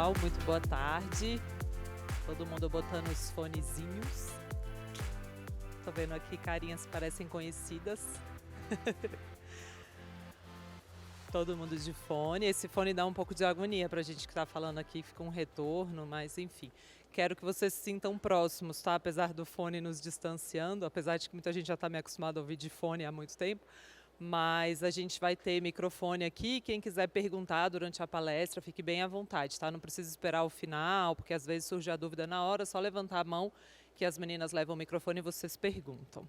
pessoal, muito boa tarde. Todo mundo botando os fonezinhos. Tô vendo aqui carinhas que parecem conhecidas. Todo mundo de fone. Esse fone dá um pouco de agonia pra gente que tá falando aqui, fica um retorno, mas enfim. Quero que vocês se sintam próximos, tá? Apesar do fone nos distanciando, apesar de que muita gente já tá me acostumada a ouvir de fone há muito tempo. Mas a gente vai ter microfone aqui, quem quiser perguntar durante a palestra, fique bem à vontade, tá? Não precisa esperar o final, porque às vezes surge a dúvida na hora, só levantar a mão que as meninas levam o microfone e vocês perguntam.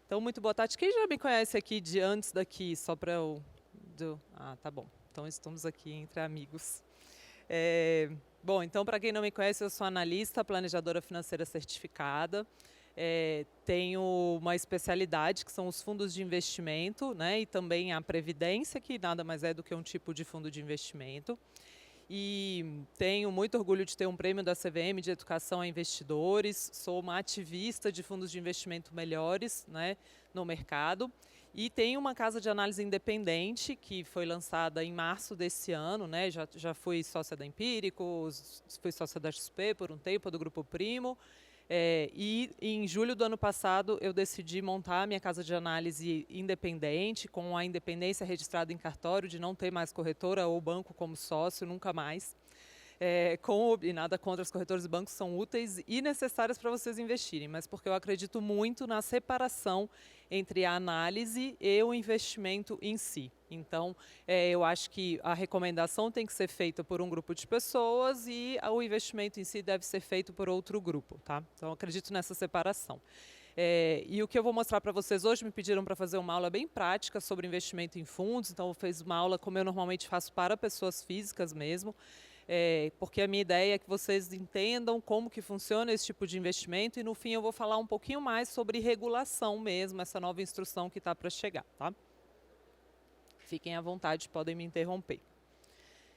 Então, muito boa tarde. Quem já me conhece aqui de antes daqui, só para eu... Ah, tá bom. Então, estamos aqui entre amigos. Bom, então, para quem não me conhece, eu sou analista, planejadora financeira certificada. Tenho uma especialidade que são os fundos de investimento, né, e também a previdência, que nada mais é do que um tipo de fundo de investimento. E tenho muito orgulho de ter um prêmio da CVM de educação a investidores. Sou uma ativista de fundos de investimento melhores, né, no mercado. E tenho uma casa de análise independente que foi lançada em março desse ano, né? Já fui sócia da Empíricos, fui sócia da XP por um tempo, do Grupo Primo. E em julho do ano passado eu decidi montar a minha casa de análise independente, com a independência registrada em cartório, de não ter mais corretora ou banco como sócio, nunca mais. E nada contra os corretores e bancos, são úteis e necessários para vocês investirem, mas porque eu acredito muito na separação entre a análise e o investimento em si. Então, eu acho que a recomendação tem que ser feita por um grupo de pessoas e o investimento em si deve ser feito por outro grupo, tá? Então, eu acredito nessa separação. E o que eu vou mostrar para vocês hoje, me pediram para fazer uma aula bem prática sobre investimento em fundos, então eu fiz uma aula como eu normalmente faço para pessoas físicas mesmo, porque a minha ideia é que vocês entendam como que funciona esse tipo de investimento e no fim eu vou falar um pouquinho mais sobre regulação mesmo, essa nova instrução que está para chegar, tá? Fiquem à vontade, podem me interromper.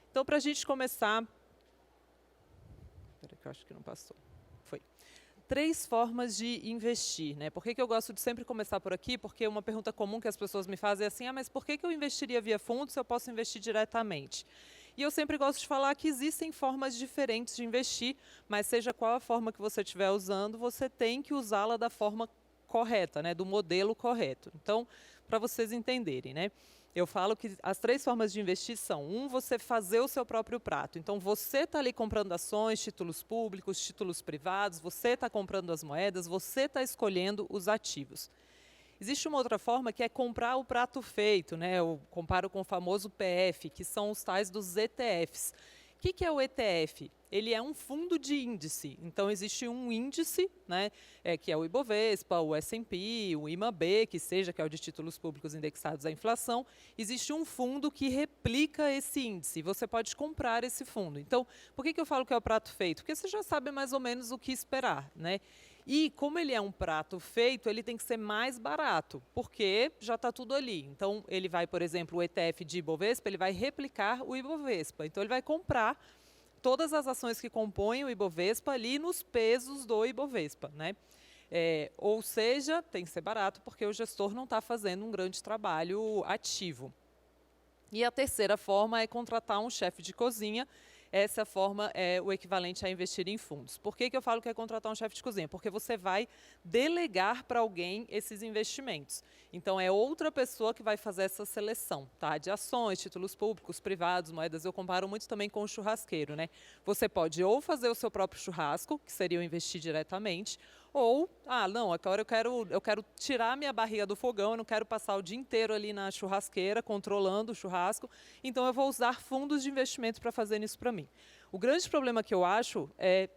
Então, para a gente começar... Espera que eu acho que não passou. Foi. 3 formas de investir, né? Por que eu gosto de sempre começar por aqui? Porque uma pergunta comum que as pessoas me fazem é assim, mas por que eu investiria via fundo se eu posso investir diretamente? E eu sempre gosto de falar que existem formas diferentes de investir, mas seja qual a forma que você estiver usando, você tem que usá-la da forma correta, né? Do modelo correto. Então, para vocês entenderem, né? Eu falo que as 3 formas de investir são, você fazer o seu próprio prato. Então, você está ali comprando ações, títulos públicos, títulos privados, você está comprando as moedas, você está escolhendo os ativos. Existe uma outra forma que é comprar o prato feito, né? Eu comparo com o famoso PF, que são os tais dos ETFs. O que é o ETF? Ele é um fundo de índice. Então, existe um índice, né, que é o Ibovespa, o S&P, o IMAB, que é o de títulos públicos indexados à inflação. Existe um fundo que replica esse índice. Você pode comprar esse fundo. Então, por que eu falo que é o prato feito? Porque você já sabe mais ou menos o que esperar, né? E como ele é um prato feito, ele tem que ser mais barato, porque já está tudo ali. Então, ele vai, por exemplo, o ETF de Ibovespa, ele vai replicar o Ibovespa. Então, ele vai comprar todas as ações que compõem o Ibovespa ali nos pesos do Ibovespa, né? Ou seja, tem que ser barato, porque o gestor não está fazendo um grande trabalho ativo. E a terceira forma é contratar um chefe de cozinha. Essa forma é o equivalente a investir em fundos. Por que eu falo que é contratar um chefe de cozinha? Porque você vai delegar para alguém esses investimentos. Então, é outra pessoa que vai fazer essa seleção, tá? De ações, títulos públicos, privados, moedas. Eu comparo muito também com o churrasqueiro, né? Você pode ou fazer o seu próprio churrasco, que seria o investir diretamente, ou, não, agora eu quero tirar a minha barriga do fogão, eu não quero passar o dia inteiro ali na churrasqueira, controlando o churrasco, então eu vou usar fundos de investimento para fazer isso para mim. O grande problema que eu acho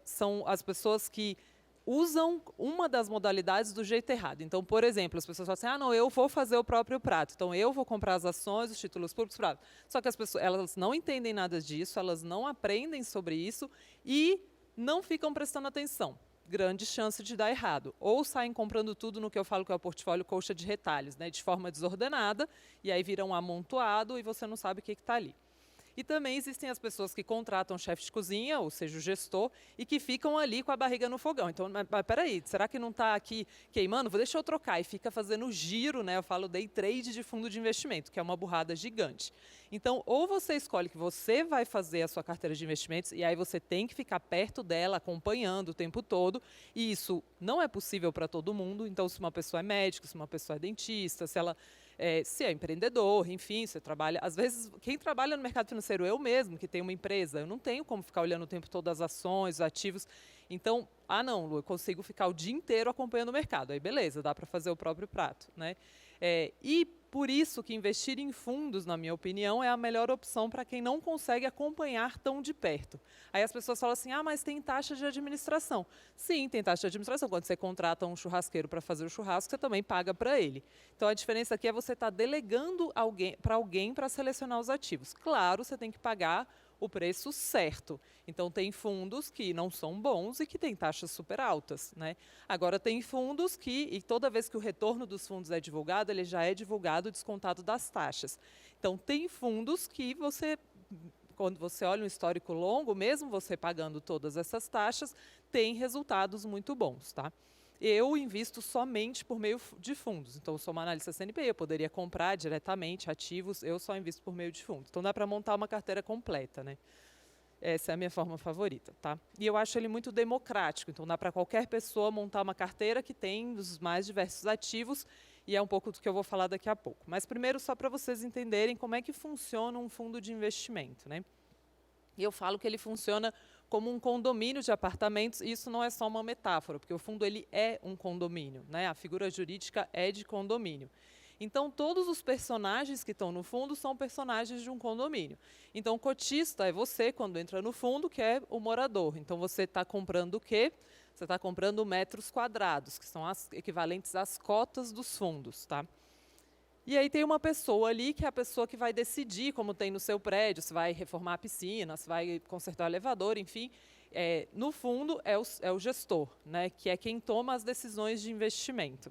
são as pessoas que usam uma das modalidades do jeito errado. Então, por exemplo, as pessoas falam assim, não, eu vou fazer o próprio prato, então eu vou comprar as ações, os títulos públicos, prato. Só que as pessoas, elas não entendem nada disso, elas não aprendem sobre isso e não ficam prestando atenção. Grande chance de dar errado. Ou saem comprando tudo no que eu falo que é o portfólio colcha de retalhos, né, de forma desordenada, e aí vira um amontoado e você não sabe o que está ali. E também existem as pessoas que contratam chefe de cozinha, ou seja, o gestor, e que ficam ali com a barriga no fogão. Então, mas peraí, será que não está aqui queimando? Deixa eu trocar. E fica fazendo giro, né? Eu falo day trade de fundo de investimento, que é uma burrada gigante. Então, ou você escolhe que você vai fazer a sua carteira de investimentos, e aí você tem que ficar perto dela, acompanhando o tempo todo, e isso não é possível para todo mundo. Então, se uma pessoa é médico, se uma pessoa é dentista, se é empreendedor, enfim, você trabalha. Às vezes, quem trabalha no mercado financeiro, eu mesmo, que tenho uma empresa, eu não tenho como ficar olhando o tempo todo as ações, os ativos. Então, não, Lu, eu consigo ficar o dia inteiro acompanhando o mercado. Aí, beleza, dá para fazer o próprio prato, né? E por isso que investir em fundos, na minha opinião, é a melhor opção para quem não consegue acompanhar tão de perto. Aí as pessoas falam assim, mas tem taxa de administração. Sim, tem taxa de administração. Quando você contrata um churrasqueiro para fazer o churrasco, você também paga para ele. Então, a diferença aqui é você estar delegando alguém para selecionar os ativos. Claro, você tem que pagar o preço certo. Então, tem fundos que não são bons e que têm taxas super altas, né? Agora, tem fundos e toda vez que o retorno dos fundos é divulgado, ele já é divulgado descontado das taxas. Então, tem fundos que quando você olha um histórico longo, mesmo você pagando todas essas taxas, tem resultados muito bons, tá? Eu invisto somente por meio de fundos. Então, eu sou uma analista CNPI, eu poderia comprar diretamente ativos, eu só invisto por meio de fundos. Então, dá para montar uma carteira completa, né? Essa é a minha forma favorita, tá? E eu acho ele muito democrático, então dá para qualquer pessoa montar uma carteira que tem os mais diversos ativos, e é um pouco do que eu vou falar daqui a pouco. Mas primeiro, só para vocês entenderem como é que funciona um fundo de investimento, né? E eu falo que ele funciona como um condomínio de apartamentos, e isso não é só uma metáfora, porque o fundo ele é um condomínio, né? A figura jurídica é de condomínio. Então, todos os personagens que estão no fundo são personagens de um condomínio. Então, o cotista é você, quando entra no fundo, que é o morador. Então, você está comprando o quê? Você está comprando metros quadrados, que são equivalentes às cotas dos fundos, tá? E aí tem uma pessoa ali, que é a pessoa que vai decidir, como tem no seu prédio, se vai reformar a piscina, se vai consertar o elevador, enfim. No fundo, é o gestor, né, que é quem toma as decisões de investimento.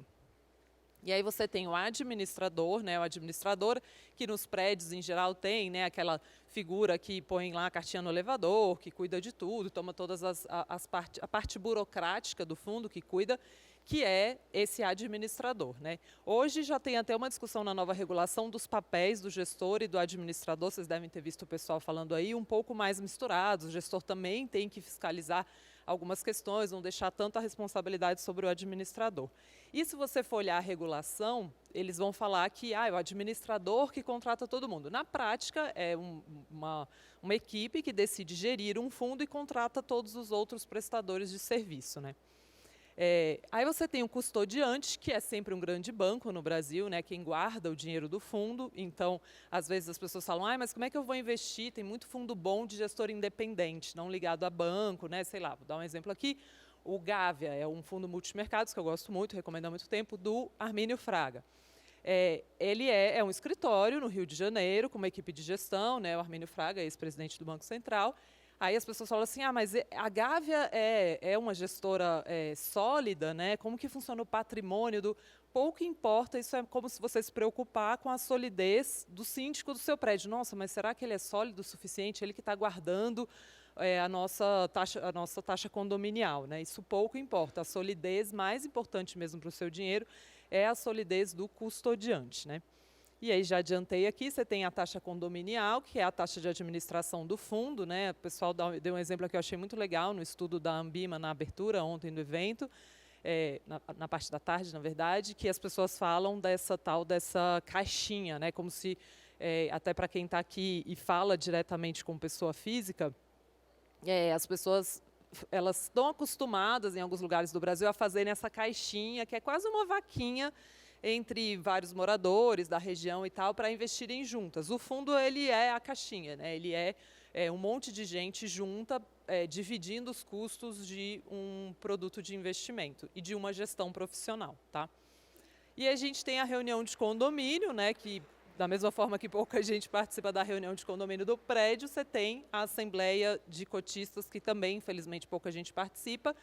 E aí você tem o administrador, né, o administrador, que nos prédios em geral tem, né, aquela figura que põe lá a cartinha no elevador, que cuida de tudo, toma todas a parte burocrática do fundo, que cuida, que é esse administrador, né? Hoje já tem até uma discussão na nova regulação dos papéis do gestor e do administrador, vocês devem ter visto o pessoal falando aí, um pouco mais misturados. O gestor também tem que fiscalizar algumas questões, não deixar tanta responsabilidade sobre o administrador. E se você for olhar a regulação, eles vão falar que é o administrador que contrata todo mundo. Na prática, é uma equipe que decide gerir um fundo e contrata todos os outros prestadores de serviço, né? Aí você tem o custodiante, que é sempre um grande banco no Brasil, né, quem guarda o dinheiro do fundo. Então, às vezes as pessoas falam, mas como é que eu vou investir? Tem muito fundo bom de gestor independente, não ligado a banco, né? Sei lá, vou dar um exemplo aqui. O Gávea é um fundo multimercados, que eu gosto muito, recomendo há muito tempo, do Armínio Fraga. Ele é um escritório no Rio de Janeiro, com uma equipe de gestão, né? O Armínio Fraga, ex-presidente do Banco Central. Aí as pessoas falam assim, mas a Gávea é uma gestora sólida, né? Como que funciona o patrimônio do... Pouco importa, isso é como se você se preocupar com a solidez do síndico do seu prédio. Nossa, mas será que ele é sólido o suficiente? Ele que está guardando a nossa taxa condominial, né? Isso pouco importa. A solidez mais importante mesmo para o seu dinheiro é a solidez do custodiante, né? E aí, já adiantei aqui, você tem a taxa condominial, que é a taxa de administração do fundo, né? O pessoal deu um exemplo que eu achei muito legal no estudo da Ambima, na abertura ontem do evento, na parte da tarde, na verdade, que as pessoas falam dessa caixinha, né? Como se, até para quem está aqui e fala diretamente com pessoa física, as pessoas elas estão acostumadas, em alguns lugares do Brasil, a fazerem essa caixinha, que é quase uma vaquinha, entre vários moradores da região e tal, para investirem juntas. O fundo, ele é a caixinha, né? Ele é um monte de gente junta, dividindo os custos de um produto de investimento e de uma gestão profissional, tá? E a gente tem a reunião de condomínio, né, que, da mesma forma que pouca gente participa da reunião de condomínio do prédio, você tem a assembleia de cotistas, que também, infelizmente, pouca gente participa.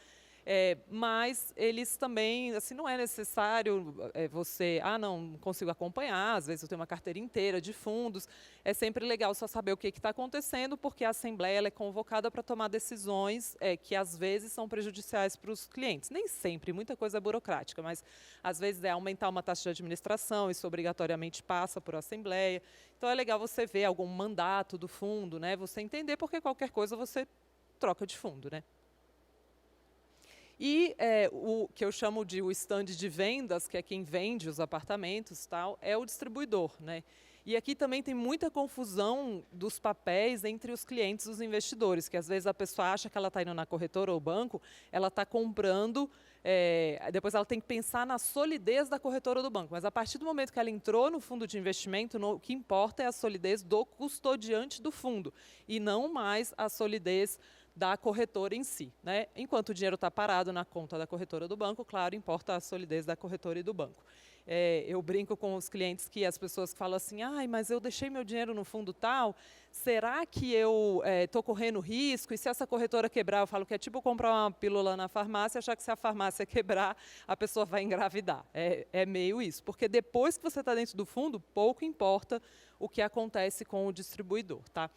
Mas eles também, assim, não é necessário você, não consigo acompanhar, às vezes eu tenho uma carteira inteira de fundos, é sempre legal só saber o que está acontecendo, porque a Assembleia ela é convocada para tomar decisões que às vezes são prejudiciais para os clientes. Nem sempre, muita coisa é burocrática, mas às vezes é aumentar uma taxa de administração, isso obrigatoriamente passa por Assembleia. Então é legal você ver algum mandato do fundo, né? Você entender, porque qualquer coisa você troca de fundo, né? E o que eu chamo de o stand de vendas, que é quem vende os apartamentos, tal, é o distribuidor, né? E aqui também tem muita confusão dos papéis entre os clientes e os investidores, que às vezes a pessoa acha que ela está indo na corretora ou banco, ela está comprando, depois ela tem que pensar na solidez da corretora ou do banco. Mas a partir do momento que ela entrou no fundo de investimento, o que importa é a solidez do custodiante do fundo, e não mais a solidez da corretora em si, né? Enquanto o dinheiro está parado na conta da corretora ou do banco, claro, importa a solidez da corretora e do banco. Eu brinco com os clientes que as pessoas falam assim, mas eu deixei meu dinheiro no fundo tal, será que eu estou correndo risco? E se essa corretora quebrar, eu falo que é tipo comprar uma pílula na farmácia, achar que se a farmácia quebrar, a pessoa vai engravidar. É meio isso, porque depois que você está dentro do fundo, pouco importa o que acontece com o distribuidor, tá?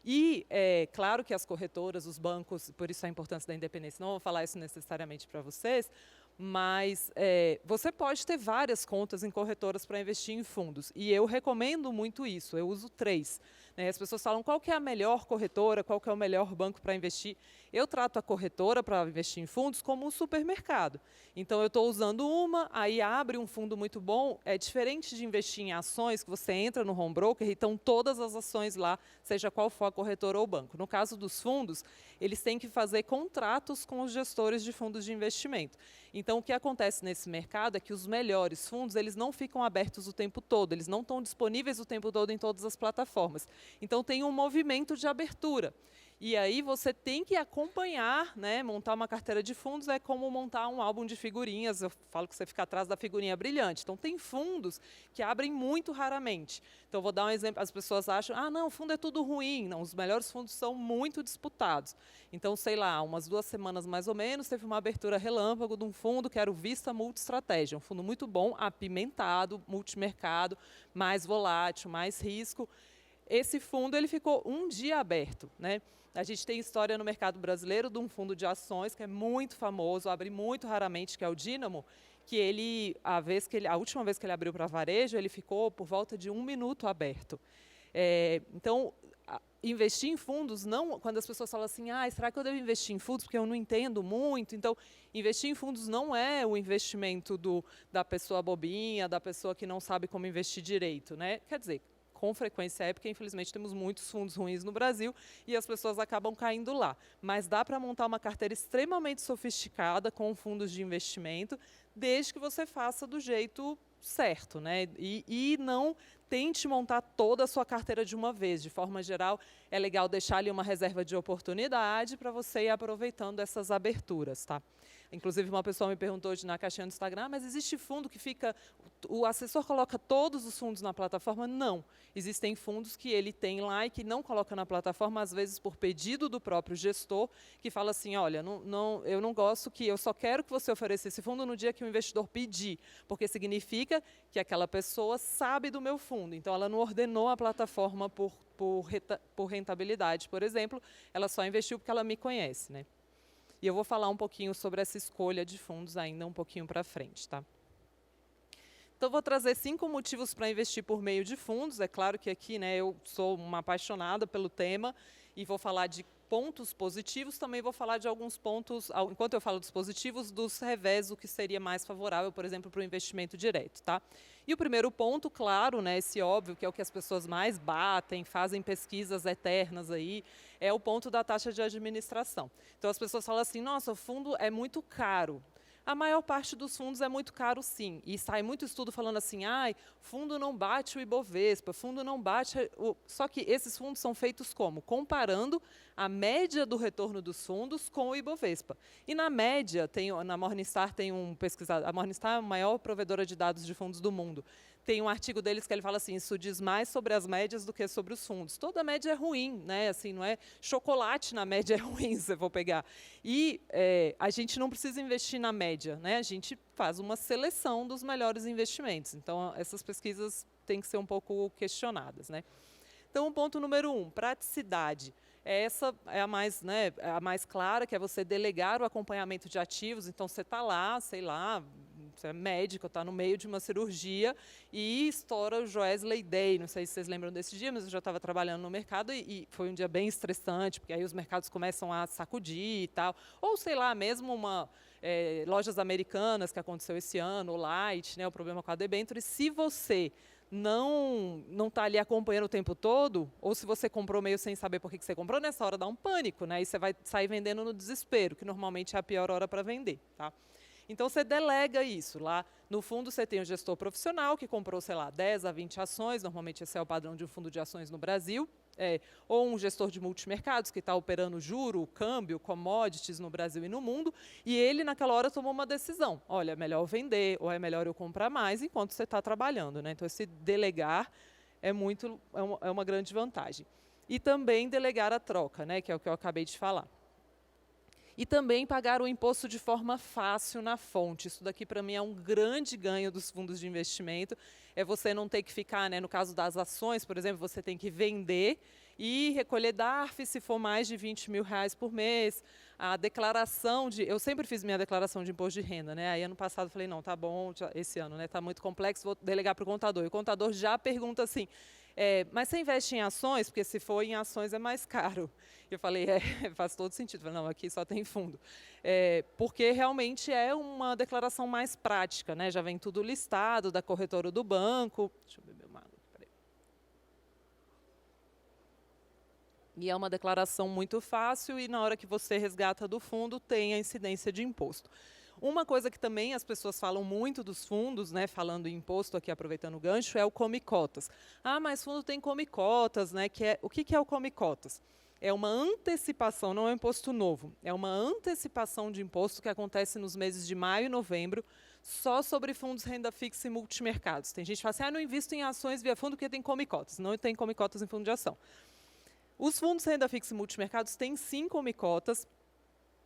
E claro que as corretoras, os bancos, por isso a importância da independência, não vou falar isso necessariamente para vocês, mas você pode ter várias contas em corretoras para investir em fundos. E eu recomendo muito isso, eu uso 3. Né? As pessoas falam qual que é a melhor corretora, qual que é o melhor banco para investir. Eu trato a corretora para investir em fundos como um supermercado. Então, eu estou usando uma, aí abre um fundo muito bom. É diferente de investir em ações, que você entra no home broker e estão todas as ações lá, seja qual for a corretora ou o banco. No caso dos fundos, eles têm que fazer contratos com os gestores de fundos de investimento. Então, o que acontece nesse mercado é que os melhores fundos, eles não ficam abertos o tempo todo, eles não estão disponíveis o tempo todo em todas as plataformas. Então, tem um movimento de abertura. E aí você tem que acompanhar, né? Montar uma carteira de fundos é como montar um álbum de figurinhas. Eu falo que você fica atrás da figurinha brilhante. Então, tem fundos que abrem muito raramente. Então, vou dar um exemplo. As pessoas acham, não, o fundo é tudo ruim. Não, os melhores fundos são muito disputados. Então, sei lá, umas 2 semanas mais ou menos, teve uma abertura relâmpago de um fundo que era o Vista Multiestratégia. Um fundo muito bom, apimentado, multimercado, mais volátil, mais risco. Esse fundo ele ficou um dia aberto, né? A gente tem história no mercado brasileiro de um fundo de ações que é muito famoso, abre muito raramente, que é o Dínamo, que a última vez que ele abriu para varejo, ele ficou por volta de 1 minuto aberto. Então, investir em fundos, não, quando as pessoas falam assim, será que eu devo investir em fundos porque eu não entendo muito? Então, investir em fundos não é o investimento da pessoa bobinha, da pessoa que não sabe como investir direito, né? Quer dizer, com frequência porque infelizmente temos muitos fundos ruins no Brasil e as pessoas acabam caindo lá. Mas dá para montar uma carteira extremamente sofisticada com fundos de investimento, desde que você faça do jeito certo, né? E não tente montar toda a sua carteira de uma vez. De forma geral, é legal deixar ali uma reserva de oportunidade para você ir aproveitando essas aberturas, tá? Inclusive, uma pessoa me perguntou hoje na caixinha do Instagram, mas existe fundo que o assessor coloca todos os fundos na plataforma? Não. Existem fundos que ele tem lá e que não coloca na plataforma, às vezes por pedido do próprio gestor, que fala assim, olha, eu não gosto eu só quero que você ofereça esse fundo no dia que o investidor pedir, porque significa que aquela pessoa sabe do meu fundo. Então, ela não ordenou a plataforma por rentabilidade, por exemplo, ela só investiu porque ela me conhece, né? E eu vou falar um pouquinho sobre essa escolha de fundos ainda um pouquinho para frente, tá? Então, vou trazer 5 motivos para investir por meio de fundos. É claro que aqui, né, eu sou uma apaixonada pelo tema e vou falar de pontos positivos, também vou falar de alguns pontos, enquanto eu falo dos positivos, dos revés, o que seria mais favorável, por exemplo, para o investimento direto, tá? E o primeiro ponto, claro, né, esse óbvio, que é o que as pessoas mais batem, fazem pesquisas eternas aí, é o ponto da taxa de administração. Então, as pessoas falam assim, nossa, o fundo é muito caro. A maior parte dos fundos é muito caro, sim. E sai muito estudo falando assim, fundo não bate o Ibovespa, fundo não bate... Só que esses fundos são feitos como? Comparando a média do retorno dos fundos com o Ibovespa. E na média, na Morningstar tem um pesquisador... A Morningstar é a maior provedora de dados de fundos do mundo. tem um artigo deles que ele fala assim, isso diz mais sobre as médias do que sobre os fundos. Toda média é ruim, né? Assim, não é chocolate na média é ruim, se eu for pegar. E a gente não precisa investir na média, né? A gente faz uma seleção dos melhores investimentos. Então, essas pesquisas têm que ser um pouco questionadas, né? Então, o ponto número 1, praticidade. Essa é a mais, né, a mais clara, que é você delegar o acompanhamento de ativos. Então, você está lá, sei lá, você é médico, está no meio de uma cirurgia e estoura o Joesley Day. Não sei se vocês lembram desse dia, mas eu já estava trabalhando no mercado e foi um dia bem estressante, porque aí os mercados começam a sacudir e tal. Ou, sei lá, mesmo lojas americanas que aconteceu esse ano, o Light, né, o problema com a debênture. Se você não está ali acompanhando o tempo todo, ou se você comprou meio sem saber por que você comprou, nessa hora dá um pânico, né? E você vai sair vendendo no desespero, que normalmente é a pior hora para vender, tá? Então, você delega isso. Lá no fundo, você tem o gestor profissional, que comprou, sei lá, 10 a 20 ações, normalmente esse é o padrão de um fundo de ações no Brasil, ou um gestor de multimercados, que está operando juro, câmbio, commodities no Brasil e no mundo, e ele, naquela hora, tomou uma decisão. Olha, é melhor eu vender, ou é melhor eu comprar mais, enquanto você está trabalhando, né? Então, esse delegar é uma grande vantagem. E também delegar a troca, né? Que é o que eu acabei de falar. E também pagar o imposto de forma fácil na fonte. Isso daqui, para mim, é um grande ganho dos fundos de investimento. É você não ter que ficar, né, no caso das ações, por exemplo, você tem que vender e recolher DARF se for mais de R$ 20.000 por mês. A declaração eu sempre fiz minha declaração de imposto de renda, né? Aí ano passado eu falei, não, tá bom, esse ano, né, tá muito complexo, vou delegar para o contador. E o contador já pergunta assim, mas você investe em ações? Porque se for em ações é mais caro. Eu falei, faz todo sentido. Eu falei, não, aqui só tem fundo. Porque realmente é uma declaração mais prática, né? Já vem tudo listado, da corretora do banco. Deixa eu beber uma água. Peraí. E é uma declaração muito fácil e na hora que você resgata do fundo tem a incidência de imposto. Uma coisa que também as pessoas falam muito dos fundos, né, falando em imposto aqui, aproveitando o gancho, é o come-cotas. Ah, mas fundo tem come-cotas, né? O que é o come-cotas? É uma antecipação, não é um imposto novo, é uma antecipação de imposto que acontece nos meses de maio e novembro, só sobre fundos renda fixa e multimercados. Tem gente que fala assim, não invisto em ações via fundo porque tem come-cotas. Não tem come-cotas em fundo de ação. Os fundos renda fixa e multimercados têm sim come-cotas,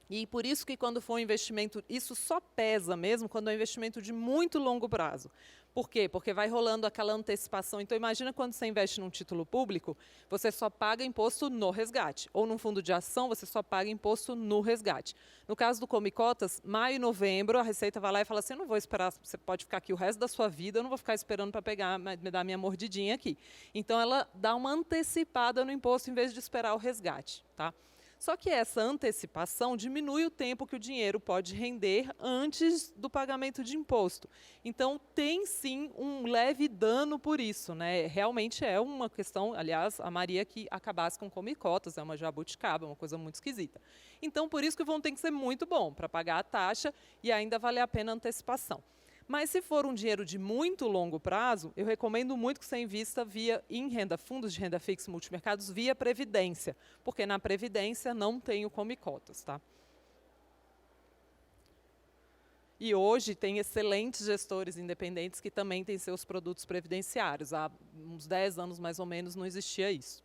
e por isso que quando for um investimento, isso só pesa mesmo quando é um investimento de muito longo prazo. Por quê? Porque vai rolando aquela antecipação. Então, imagina quando você investe num título público, você só paga imposto no resgate. Ou num fundo de ação, você só paga imposto no resgate. No caso do Come-Cotas, maio e novembro, a Receita vai lá e fala assim, eu não vou esperar, você pode ficar aqui o resto da sua vida, eu não vou ficar esperando para pegar, me dar minha mordidinha aqui. Então, ela dá uma antecipada no imposto em vez de esperar o resgate, tá? Só que essa antecipação diminui o tempo que o dinheiro pode render antes do pagamento de imposto. Então, tem sim um leve dano por isso, né? Realmente é uma questão, aliás, a Maria que acabasse com come-cotas, é uma jabuticaba, é uma coisa muito esquisita. Então, por isso que vão ter que ser muito bom para pagar a taxa e ainda valer a pena a antecipação. Mas se for um dinheiro de muito longo prazo, eu recomendo muito que você invista fundos de renda fixa e multimercados via Previdência, porque na Previdência não tem o come-cotas, tá? E hoje tem excelentes gestores independentes que também têm seus produtos previdenciários. Há uns 10 anos, mais ou menos, não existia isso.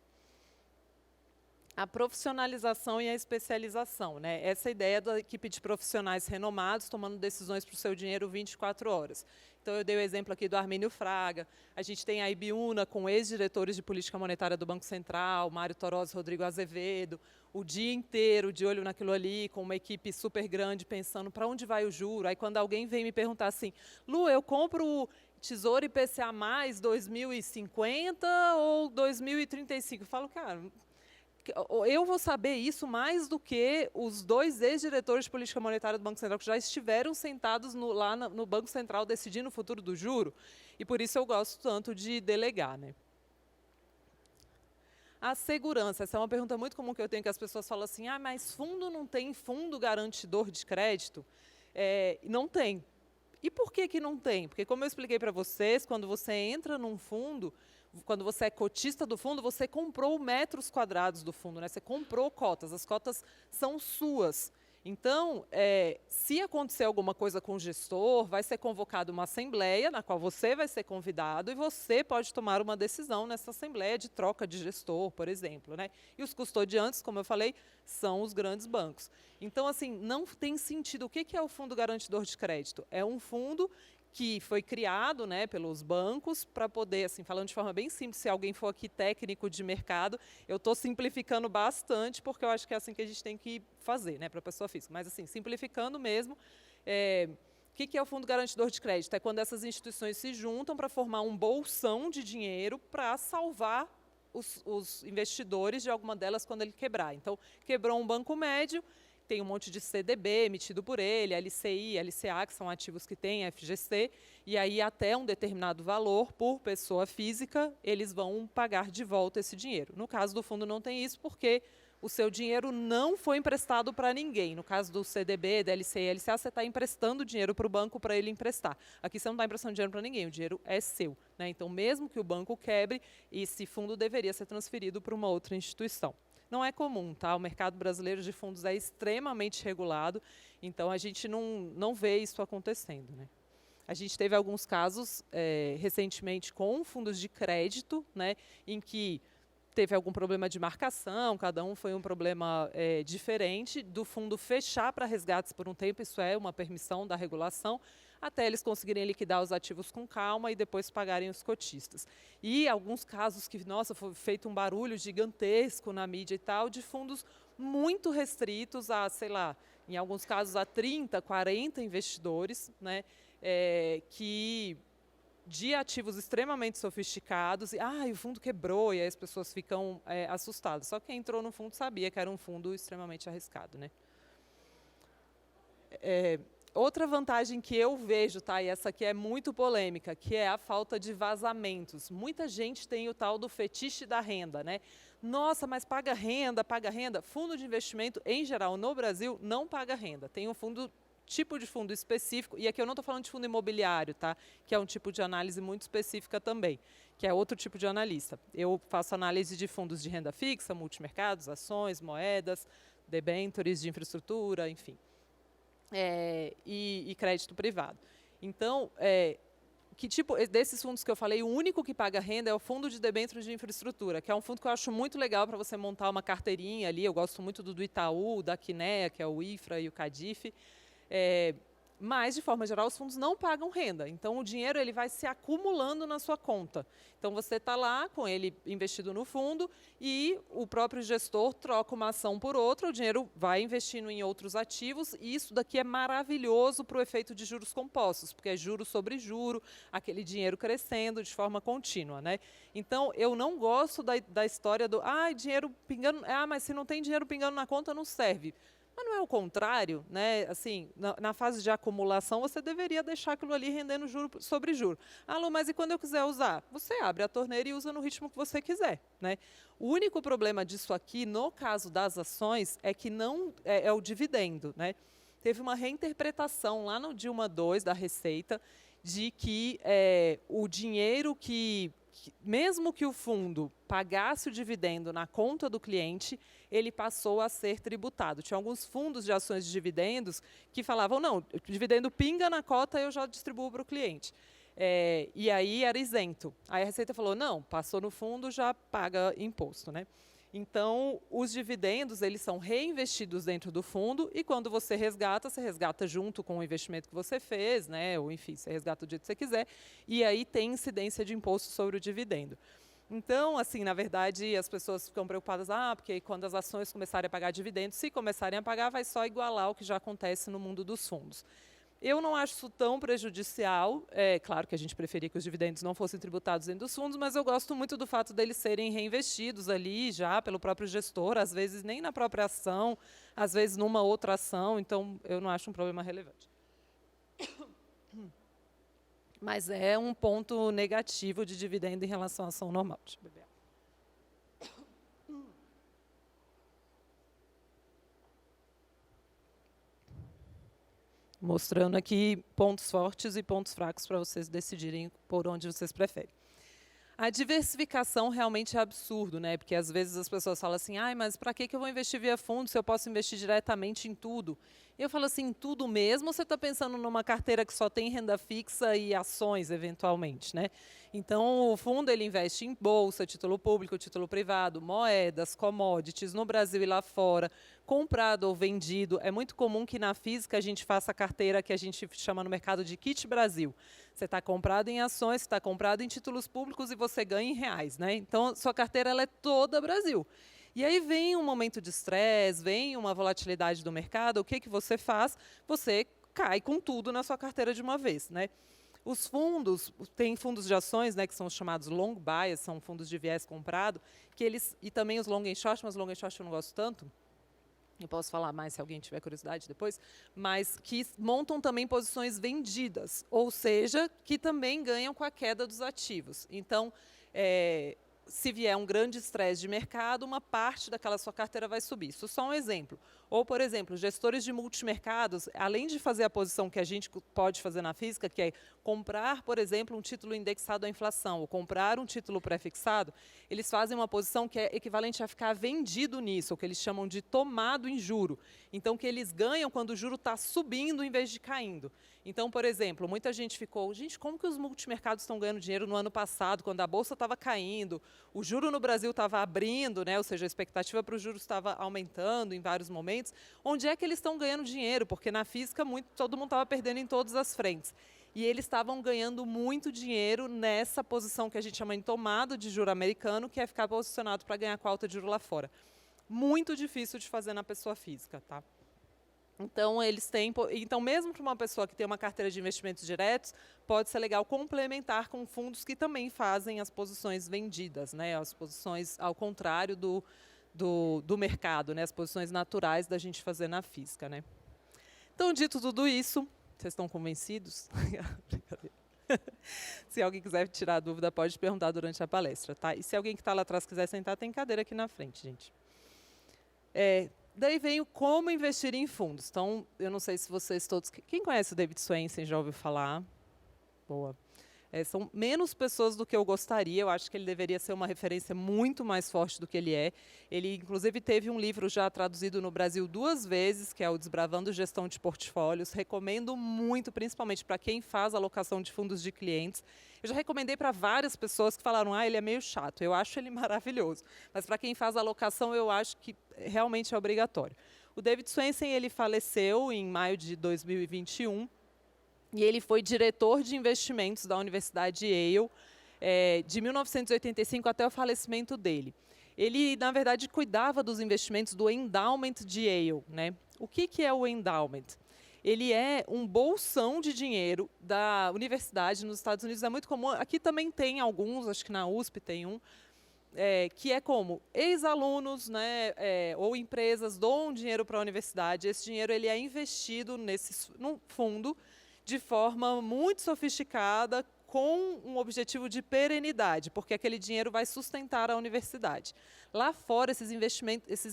A profissionalização e a especialização, né? Essa ideia da equipe de profissionais renomados tomando decisões para o seu dinheiro 24 horas. Então, eu dei o exemplo aqui do Armínio Fraga, a gente tem a Ibiúna com ex-diretores de política monetária do Banco Central, Mário Toroz e Rodrigo Azevedo, o dia inteiro de olho naquilo ali, com uma equipe super grande, pensando para onde vai o juro. Aí, quando alguém vem me perguntar assim, Lu, eu compro o Tesouro IPCA mais 2050 ou 2035? Eu falo, cara, eu vou saber isso mais do que os 2 ex-diretores de política monetária do Banco Central, que já estiveram sentados lá no Banco Central decidindo o futuro do juro, e por isso eu gosto tanto de delegar, né? A segurança, essa é uma pergunta muito comum que eu tenho, que as pessoas falam assim, mas fundo não tem fundo garantidor de crédito? Não tem. E por que não tem? Porque, como eu expliquei para vocês, quando você entra num fundo, quando você é cotista do fundo, você comprou metros quadrados do fundo, né? Você comprou cotas, as cotas são suas. Então, se acontecer alguma coisa com o gestor, vai ser convocada uma assembleia, na qual você vai ser convidado, e você pode tomar uma decisão nessa assembleia de troca de gestor, por exemplo, né? E os custodiantes, como eu falei, são os grandes bancos. Então, assim, não tem sentido. O que é o Fundo Garantidor de Crédito? É um fundo que foi criado, né, pelos bancos para poder, assim, falando de forma bem simples, se alguém for aqui técnico de mercado, eu estou simplificando bastante, porque eu acho que é assim que a gente tem que fazer, né, para a pessoa física. Mas, assim, simplificando mesmo, o que é o Fundo Garantidor de Crédito? É quando essas instituições se juntam para formar um bolsão de dinheiro para salvar os investidores de alguma delas quando ele quebrar. Então, quebrou um banco médio, tem um monte de CDB emitido por ele, LCI, LCA, que são ativos que tem, FGC, e aí até um determinado valor por pessoa física, eles vão pagar de volta esse dinheiro. No caso do fundo não tem isso, porque o seu dinheiro não foi emprestado para ninguém. No caso do CDB, da LCI e LCA, você está emprestando dinheiro para o banco para ele emprestar. Aqui você não está emprestando dinheiro para ninguém, o dinheiro é seu, né? Então, mesmo que o banco quebre, esse fundo deveria ser transferido para uma outra instituição. Não é comum, tá? O mercado brasileiro de fundos é extremamente regulado, então a gente não vê isso acontecendo, né? A gente teve alguns casos recentemente com fundos de crédito, né, em que teve algum problema de marcação, cada um foi um problema diferente, do fundo fechar para resgates por um tempo, isso é uma permissão da regulação, até eles conseguirem liquidar os ativos com calma e depois pagarem os cotistas. E alguns casos que, nossa, foi feito um barulho gigantesco na mídia e tal, de fundos muito restritos a, sei lá, em alguns casos a 30, 40 investidores, né, que de ativos extremamente sofisticados, e o fundo quebrou, e aí as pessoas ficam assustadas. Só quem entrou no fundo sabia que era um fundo extremamente arriscado, né? Outra vantagem que eu vejo, tá, e essa aqui é muito polêmica, que é a falta de vazamentos. Muita gente tem o tal do fetiche da renda, né? Nossa, mas paga renda, paga renda. Fundo de investimento, em geral, no Brasil, não paga renda. Tem um tipo de fundo específico, e aqui eu não estou falando de fundo imobiliário, tá? Que é um tipo de análise muito específica também, que é outro tipo de analista. Eu faço análise de fundos de renda fixa, multimercados, ações, moedas, debêntures de infraestrutura, enfim. E crédito privado. Então, que tipo desses fundos que eu falei, o único que paga renda é o fundo de debêntures de infraestrutura, que é um fundo que eu acho muito legal para você montar uma carteirinha ali. Eu gosto muito do Itaú, da Kinea, que é o IFRA e o Cadif. Mas, de forma geral, os fundos não pagam renda. Então, o dinheiro ele vai se acumulando na sua conta. Então, você está lá com ele investido no fundo e o próprio gestor troca uma ação por outra, o dinheiro vai investindo em outros ativos, e isso daqui é maravilhoso para o efeito de juros compostos, porque é juro sobre juro, aquele dinheiro crescendo de forma contínua, né? Então, eu não gosto da história do dinheiro pingando, mas se não tem dinheiro pingando na conta, não serve. Mas não é o contrário, né? Assim, na fase de acumulação, você deveria deixar aquilo ali rendendo juro sobre juro. Lu, mas e quando eu quiser usar? Você abre a torneira e usa no ritmo que você quiser, né? O único problema disso aqui, no caso das ações, é que não é o dividendo, né? Teve uma reinterpretação lá no Dilma II da Receita de que o dinheiro mesmo que o fundo pagasse o dividendo na conta do cliente, ele passou a ser tributado. Tinha alguns fundos de ações de dividendos que falavam, não, o dividendo pinga na cota, eu já distribuo para o cliente. E aí era isento. Aí a Receita falou, não, passou no fundo, já paga imposto, né? Então, os dividendos, eles são reinvestidos dentro do fundo, e quando você resgata junto com o investimento que você fez, né? Ou, enfim, você resgata do jeito que você quiser, e aí tem incidência de imposto sobre o dividendo. Então, assim, na verdade, as pessoas ficam preocupadas, porque quando as ações começarem a pagar dividendos, se começarem a pagar, vai só igualar o que já acontece no mundo dos fundos. Eu não acho isso tão prejudicial. É claro que a gente preferia que os dividendos não fossem tributados dentro dos fundos, mas eu gosto muito do fato deles serem reinvestidos ali já pelo próprio gestor, às vezes nem na própria ação, às vezes numa outra ação, então eu não acho um problema relevante. Mas é um ponto negativo de dividendo em relação à ação normal. Deixa eu beber. Mostrando aqui pontos fortes e pontos fracos para vocês decidirem por onde vocês preferem. A diversificação realmente é absurdo, né? Porque às vezes as pessoas falam assim, mas para que eu vou investir via fundo se eu posso investir diretamente em tudo? E eu falo assim, em tudo mesmo, ou você está pensando numa carteira que só tem renda fixa e ações, eventualmente, né? Então, o fundo ele investe em bolsa, título público, título privado, moedas, commodities, no Brasil e lá fora, comprado ou vendido. É muito comum que na física a gente faça a carteira que a gente chama no mercado de kit Brasil. Você está comprado em ações, está comprado em títulos públicos e você ganha em reais, né? Então, sua carteira ela é toda Brasil. E aí vem um momento de estresse, vem uma volatilidade do mercado, o que você faz? Você cai com tudo na sua carteira de uma vez, né? Os fundos, tem fundos de ações, né, que são os chamados long bias, são fundos de viés comprado, que eles, e também os long and short, mas long and short eu não gosto tanto, eu posso falar mais se alguém tiver curiosidade depois, mas que montam também posições vendidas, ou seja, que também ganham com a queda dos ativos. Então, se vier um grande estresse de mercado, uma parte daquela sua carteira vai subir. Isso é só um exemplo. Ou, por exemplo, gestores de multimercados, além de fazer a posição que a gente pode fazer na física, que é comprar, por exemplo, um título indexado à inflação, ou comprar um título pré-fixado, eles fazem uma posição que é equivalente a ficar vendido nisso, o que eles chamam de tomado em juro. Então, que eles ganham quando o juro está subindo em vez de caindo. Então, por exemplo, muita gente ficou, gente, como que os multimercados estão ganhando dinheiro no ano passado, quando a Bolsa estava caindo, o juro no Brasil estava abrindo, né, ou seja, a expectativa para os juros estava aumentando em vários momentos. Onde é que eles estão ganhando dinheiro? Porque na física todo mundo estava perdendo em todas as frentes. E eles estavam ganhando muito dinheiro nessa posição que a gente chama de tomada de juro americano, que é ficar posicionado para ganhar com a alta de juro lá fora. Muito difícil de fazer na pessoa física, tá? Então, mesmo para uma pessoa que tem uma carteira de investimentos diretos, pode ser legal complementar com fundos que também fazem as posições vendidas, né? As posições ao contrário do mercado, né? As posições naturais da gente fazer na física, né? Então, dito tudo isso, vocês estão convencidos? Se alguém quiser tirar dúvida, pode perguntar durante a palestra, tá? E se alguém que está lá atrás quiser sentar, tem cadeira aqui na frente, gente. Daí vem o como investir em fundos. Então, eu não sei se vocês todos... Quem conhece o David Swensen já ouviu falar? Boa. São menos pessoas do que eu gostaria. Eu acho que ele deveria ser uma referência muito mais forte do que ele é. Ele, inclusive, teve um livro já traduzido no Brasil 2 vezes, que é o Desbravando Gestão de Portfólios. Recomendo muito, principalmente para quem faz alocação de fundos de clientes. Eu já recomendei para várias pessoas que falaram, ele é meio chato. Eu acho ele maravilhoso. Mas para quem faz alocação, eu acho que realmente é obrigatório. O David Swensen, ele faleceu em maio de 2021. E ele foi diretor de investimentos da Universidade Yale, de 1985 até o falecimento dele. Ele, na verdade, cuidava dos investimentos do Endowment de Yale, né? O que é o Endowment? Ele é um bolsão de dinheiro da universidade nos Estados Unidos. É muito comum, aqui também tem alguns, acho que na USP tem um, que é como ex-alunos, né, ou empresas doam dinheiro para a universidade. Esse dinheiro ele é investido num fundo de forma muito sofisticada, com um objetivo de perenidade, porque aquele dinheiro vai sustentar a universidade. Lá fora, esses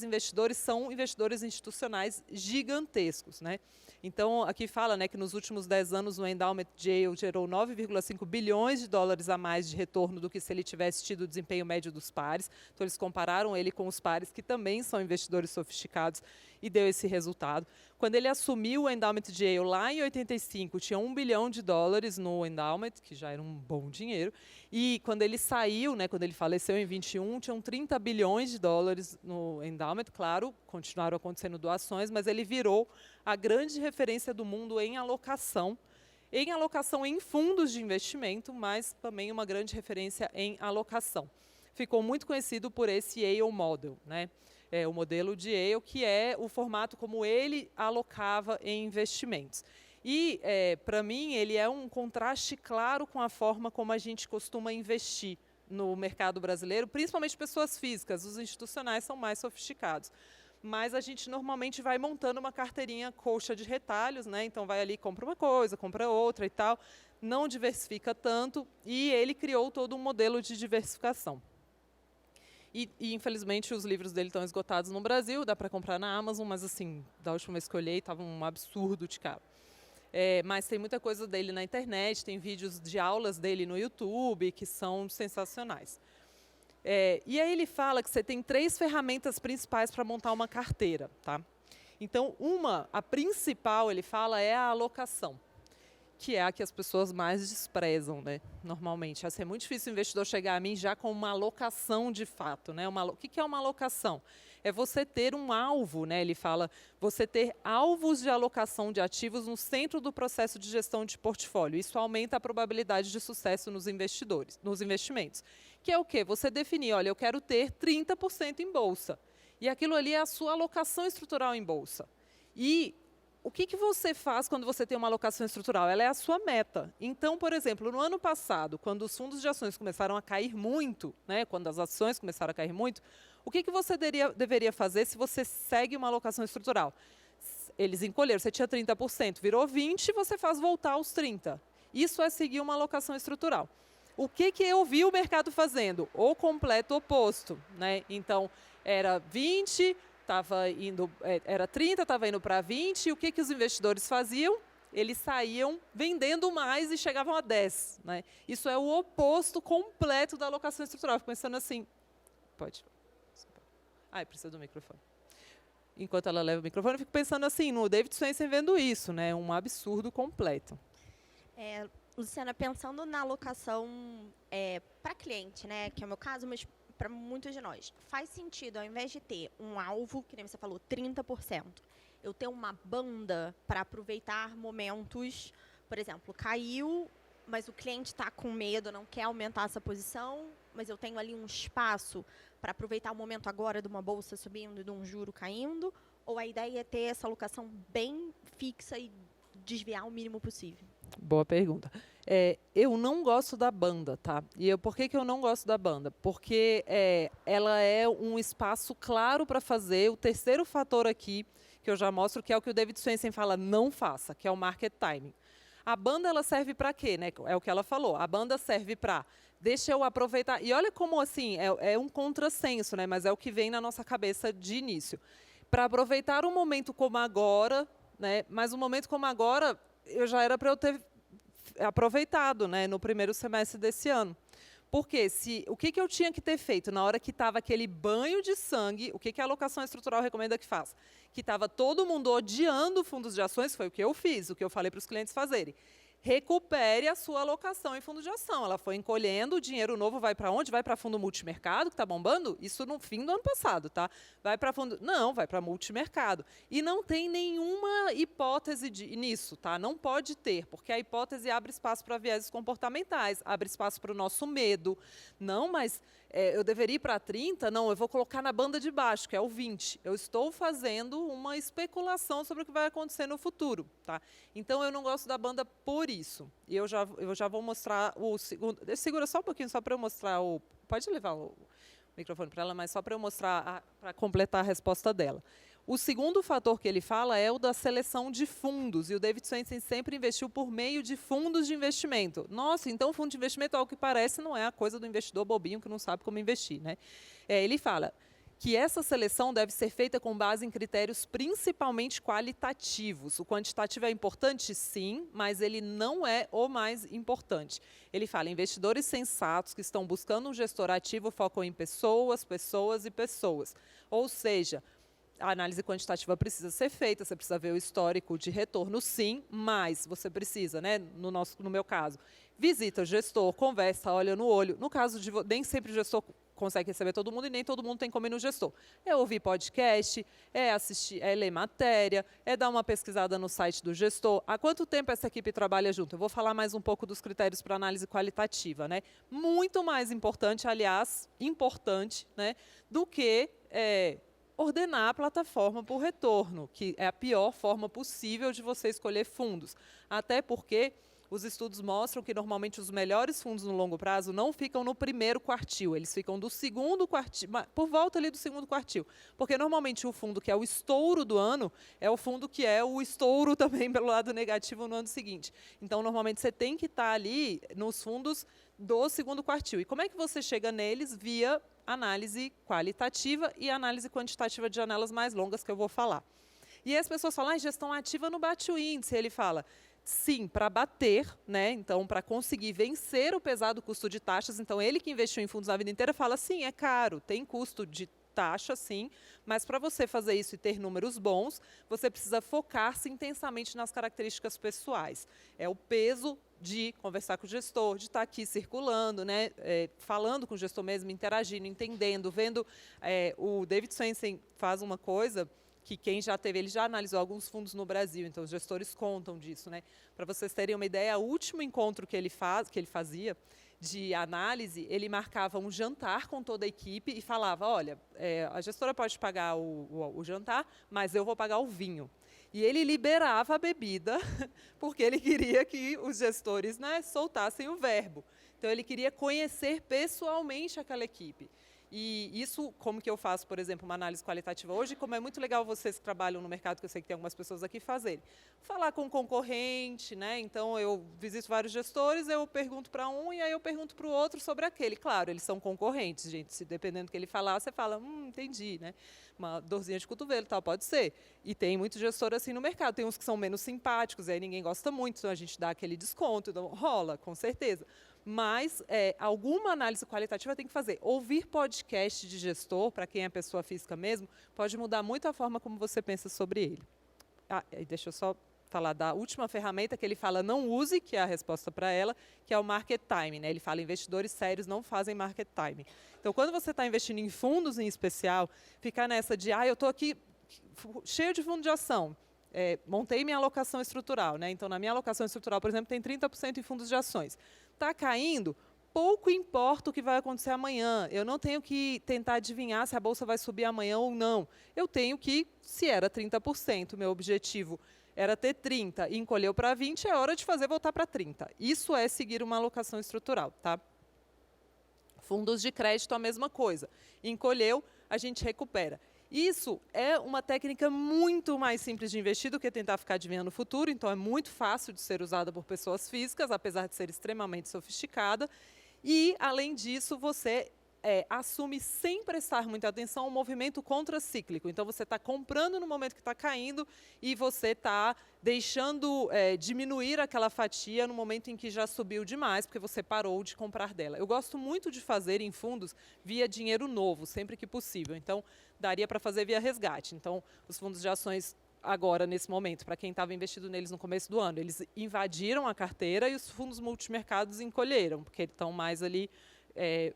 investidores são investidores institucionais gigantescos, né? Então, aqui fala, né, que nos últimos 10 anos o Endowment de Yale gerou 9,5 bilhões de dólares a mais de retorno do que se ele tivesse tido o desempenho médio dos pares. Então, eles compararam ele com os pares, que também são investidores sofisticados, e deu esse resultado. Quando ele assumiu o Endowment de Yale lá em 85, tinha 1 bilhão de dólares no Endowment, que já era um bom dinheiro. E quando ele saiu, né, quando ele faleceu em 21, tinham 30 bilhões de dólares no Endowment. Claro, continuaram acontecendo doações, mas ele virou a grande referência do mundo em alocação em fundos de investimento, mas também uma grande referência em alocação. Ficou muito conhecido por esse Yale Model, né? O modelo de Yale, que é o formato como ele alocava em investimentos. E, para mim, ele é um contraste claro com a forma como a gente costuma investir no mercado brasileiro, principalmente pessoas físicas. Os institucionais são mais sofisticados. Mas a gente normalmente vai montando uma carteirinha coxa de retalhos, né? Então vai ali, compra uma coisa, compra outra e tal, não diversifica tanto, e ele criou todo um modelo de diversificação. E, infelizmente, os livros dele estão esgotados no Brasil, dá para comprar na Amazon, mas, assim, da última vez que eu olhei, estava um absurdo de caro. Mas tem muita coisa dele na internet, tem vídeos de aulas dele no YouTube que são sensacionais. E aí ele fala que você tem 3 ferramentas principais para montar uma carteira, tá? Então, a principal, ele fala, é a alocação, que é a que as pessoas mais desprezam, né? Normalmente. Assim, é muito difícil o investidor chegar a mim já com uma alocação de fato, né? O que é uma alocação? É você ter um alvo, né? Ele fala, você ter alvos de alocação de ativos no centro do processo de gestão de portfólio. Isso aumenta a probabilidade de sucesso nos investimentos. Que é o quê? Você definir, olha, eu quero ter 30% em bolsa. E aquilo ali é a sua alocação estrutural em bolsa. E o que você faz quando você tem uma alocação estrutural? Ela é a sua meta. Então, por exemplo, no ano passado, quando os fundos de ações começaram a cair muito, né, quando as ações começaram a cair muito, o que você deveria fazer se você segue uma alocação estrutural? Eles encolheram, você tinha 30%, virou 20%, você faz voltar aos 30%. Isso é seguir uma alocação estrutural. O que eu vi o mercado fazendo? O completo oposto, né? Então, era 20%, era 30%, estava indo para 20%, e o que os investidores faziam? Eles saíam vendendo mais e chegavam a 10%. Né? Isso é o oposto completo da alocação estrutural. Eu fico pensando assim, pode. Precisa do microfone. Enquanto ela leva o microfone, eu fico pensando assim, no David Swensen vendo isso, né? Um absurdo completo. Luciana, pensando na alocação para cliente, né? Que é o meu caso, mas para muitos de nós, faz sentido, ao invés de ter um alvo, que nem você falou, 30%, eu ter uma banda para aproveitar momentos, por exemplo, caiu, mas o cliente está com medo, não quer aumentar essa posição, mas eu tenho ali um espaço para aproveitar o momento agora de uma bolsa subindo e de um juro caindo, ou a ideia é ter essa alocação bem fixa e desviar o mínimo possível? Boa pergunta. Eu não gosto da banda, tá? E por que eu não gosto da banda? Porque ela é um espaço claro para fazer. O terceiro fator aqui, que eu já mostro, que é o que o David Swensen fala, não faça, que é o market timing. A banda, ela serve para quê? Né? É o que ela falou. A banda serve para, deixa eu aproveitar. E olha como, assim, é um contrassenso, né? Mas é o que vem na nossa cabeça de início. Para aproveitar um momento como agora, né? Mas um momento como agora, já era para eu ter aproveitado, né, no primeiro semestre desse ano. Porque o que eu tinha que ter feito na hora que estava aquele banho de sangue, o que a alocação estrutural recomenda que faça? Que estava todo mundo odiando fundos de ações, foi o que eu fiz, o que eu falei para os clientes fazerem. Recupere a sua alocação em fundo de ação. Ela foi encolhendo, o dinheiro novo vai para onde? Vai para fundo multimercado, que está bombando? Isso no fim do ano passado, tá? Vai para fundo... Não, vai para multimercado. E não tem nenhuma hipótese nisso, tá? Não pode ter, porque a hipótese abre espaço para vieses comportamentais, abre espaço para o nosso medo. Não, mas eu deveria ir para 30%? Não, eu vou colocar na banda de baixo, que é o 20%. Eu estou fazendo uma especulação sobre o que vai acontecer no futuro, tá? Então, eu não gosto da banda por isso. E eu já vou mostrar o segundo... Segura só um pouquinho, só para eu mostrar o... Pode levar o microfone para ela, mas só para eu mostrar, para completar a resposta dela. O segundo fator que ele fala é o da seleção de fundos. E o David Swensen sempre investiu por meio de fundos de investimento. Nossa, então fundo de investimento, ao que parece, não é a coisa do investidor bobinho que não sabe como investir, né? Ele fala que essa seleção deve ser feita com base em critérios principalmente qualitativos. O quantitativo é importante? Sim, mas ele não é o mais importante. Ele fala, investidores sensatos que estão buscando um gestor ativo focam em pessoas, pessoas e pessoas. Ou seja, a análise quantitativa precisa ser feita, você precisa ver o histórico de retorno, sim, mas você precisa, né, no meu caso, visita o gestor, conversa, olha no olho. No caso de nem sempre o gestor consegue receber todo mundo e nem todo mundo tem como ir no gestor. É ouvir podcast, é assistir, é ler matéria, é dar uma pesquisada no site do gestor. Há quanto tempo essa equipe trabalha junto? Eu vou falar mais um pouco dos critérios para análise qualitativa, né? Muito mais importante, aliás, né, do que ordenar a plataforma por retorno, que é a pior forma possível de você escolher fundos. Até porque os estudos mostram que, normalmente, os melhores fundos no longo prazo não ficam no primeiro quartil, eles ficam do segundo quartil, por volta ali do segundo quartil. Porque, normalmente, o fundo que é o estouro do ano é o fundo que é o estouro também pelo lado negativo no ano seguinte. Então, normalmente, você tem que estar ali nos fundos do segundo quartil. E como é que você chega neles? Via análise qualitativa e análise quantitativa de janelas mais longas, que eu vou falar. E aí as pessoas falam, gestão ativa não bate o índice. Ele fala, sim, para bater, né? Então, para conseguir vencer o pesado custo de taxas. Então, ele que investiu em fundos a vida inteira fala, sim, é caro, tem custo de taxa, sim, mas para você fazer isso e ter números bons, você precisa focar-se intensamente nas características pessoais. É o peso de conversar com o gestor, de estar aqui circulando, né, falando com o gestor mesmo, interagindo, entendendo, vendo. O David Swensen faz uma coisa que quem já teve, ele já analisou alguns fundos no Brasil, então os gestores contam disso, né? Para vocês terem uma ideia, o último encontro que ele fazia de análise, ele marcava um jantar com toda a equipe e falava, olha, a gestora pode pagar o jantar, mas eu vou pagar o vinho. E ele liberava a bebida, porque ele queria que os gestores, né, soltassem o verbo. Então, ele queria conhecer pessoalmente aquela equipe. E isso, como que eu faço, por exemplo, uma análise qualitativa hoje, como é muito legal vocês que trabalham no mercado, que eu sei que tem algumas pessoas aqui fazerem. Falar com o concorrente, né? Então, eu visito vários gestores, eu pergunto para um e aí eu pergunto para o outro sobre aquele. Claro, eles são concorrentes, gente. Se dependendo do que ele falar, você fala, entendi, né? Uma dorzinha de cotovelo, tal, pode ser. E tem muito gestor assim no mercado. Tem uns que são menos simpáticos, aí ninguém gosta muito, então a gente dá aquele desconto, então rola, com certeza. Mas alguma análise qualitativa tem que fazer. Ouvir podcast de gestor, para quem é pessoa física mesmo, pode mudar muito a forma como você pensa sobre ele. Deixa eu só falar da última ferramenta que ele fala não use, que é a resposta para ela, que é o market time, né? Ele fala investidores sérios não fazem market time. Então, quando você está investindo em fundos em especial, ficar nessa de, eu estou aqui cheio de fundo de ação, montei minha alocação estrutural, né? Então, na minha alocação estrutural, por exemplo, tem 30% em fundos de ações. Está caindo, pouco importa o que vai acontecer amanhã. Eu não tenho que tentar adivinhar se a bolsa vai subir amanhã ou não. Eu tenho que, se era 30%, meu objetivo era ter 30% e encolheu para 20%, é hora de fazer voltar para 30%. Isso é seguir uma alocação estrutural, tá? Fundos de crédito, a mesma coisa. Encolheu, a gente recupera. Isso é uma técnica muito mais simples de investir do que tentar ficar adivinhando o futuro, então é muito fácil de ser usada por pessoas físicas, apesar de ser extremamente sofisticada. E, além disso, você assume sem prestar muita atenção um movimento contracíclico. Então, você está comprando no momento que está caindo e você está deixando diminuir aquela fatia no momento em que já subiu demais, porque você parou de comprar dela. Eu gosto muito de fazer em fundos via dinheiro novo, sempre que possível. Então, daria para fazer via resgate. Então, os fundos de ações agora, nesse momento, para quem estava investido neles no começo do ano, eles invadiram a carteira e os fundos multimercados encolheram, porque estão mais ali,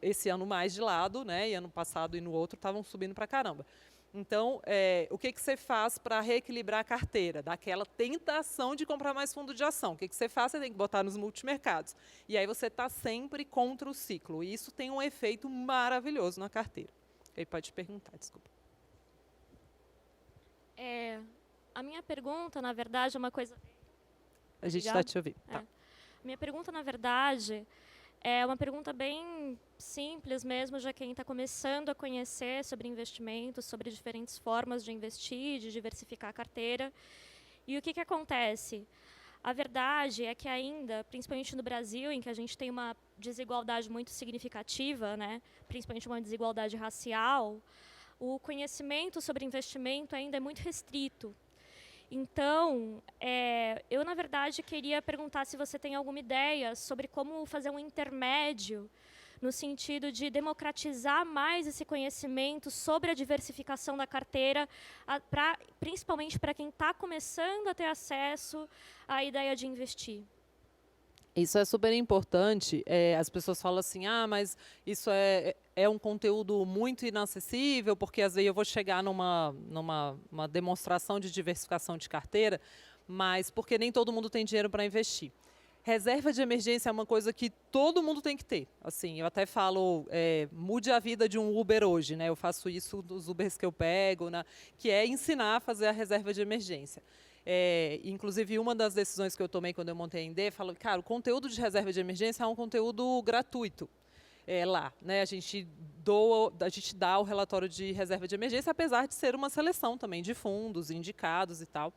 esse ano mais de lado, né, e ano passado e no outro estavam subindo para caramba. Então, o que você faz para reequilibrar a carteira? Daquela tentação de comprar mais fundo de ação. O que você faz? Você tem que botar nos multimercados. E aí você está sempre contra o ciclo. E isso tem um efeito maravilhoso na carteira. Aí pode perguntar, desculpa. A minha pergunta, na verdade, é uma coisa... A gente está te ouvindo. Tá. Minha pergunta, na verdade, é uma pergunta bem simples mesmo, já quem está começando a conhecer sobre investimentos, sobre diferentes formas de investir, de diversificar a carteira. E o que acontece? A verdade é que ainda, principalmente no Brasil, em que a gente tem uma desigualdade muito significativa, né, principalmente uma desigualdade racial, o conhecimento sobre investimento ainda é muito restrito. Então, eu, na verdade, queria perguntar se você tem alguma ideia sobre como fazer um intermédio no sentido de democratizar mais esse conhecimento sobre a diversificação da carteira, principalmente para quem está começando a ter acesso à ideia de investir. Isso é super importante. As pessoas falam assim, mas isso é um conteúdo muito inacessível, porque às vezes eu vou chegar numa demonstração de diversificação de carteira, mas porque nem todo mundo tem dinheiro para investir. Reserva de emergência é uma coisa que todo mundo tem que ter. Assim, eu até falo, mude a vida de um Uber hoje, né? Eu faço isso dos Ubers que eu pego, né? Que é ensinar a fazer a reserva de emergência. Inclusive, uma das decisões que eu tomei quando eu montei a Inde, falou, cara, o conteúdo de reserva de emergência é um conteúdo gratuito. Lá, né? A gente dá o relatório de reserva de emergência, apesar de ser uma seleção também de fundos indicados e tal.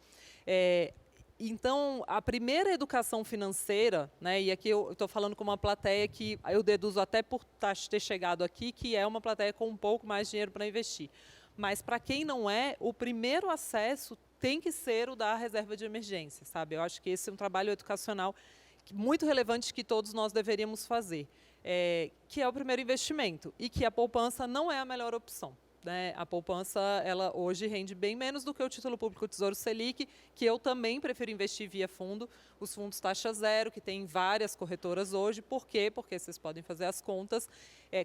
Então, a primeira educação financeira, né, e aqui eu estou falando com uma plateia que eu deduzo até por ter chegado aqui, que é uma plateia com um pouco mais de dinheiro para investir. Mas, para quem não é, o primeiro acesso tem que ser o da reserva de emergência, sabe? Eu acho que esse é um trabalho educacional muito relevante que todos nós deveríamos fazer, que é o primeiro investimento e que a poupança não é a melhor opção. Né? A poupança, ela hoje rende bem menos do que o título público Tesouro Selic, que eu também prefiro investir via fundo, os fundos taxa zero, que tem várias corretoras hoje. Por quê? Porque vocês podem fazer as contas,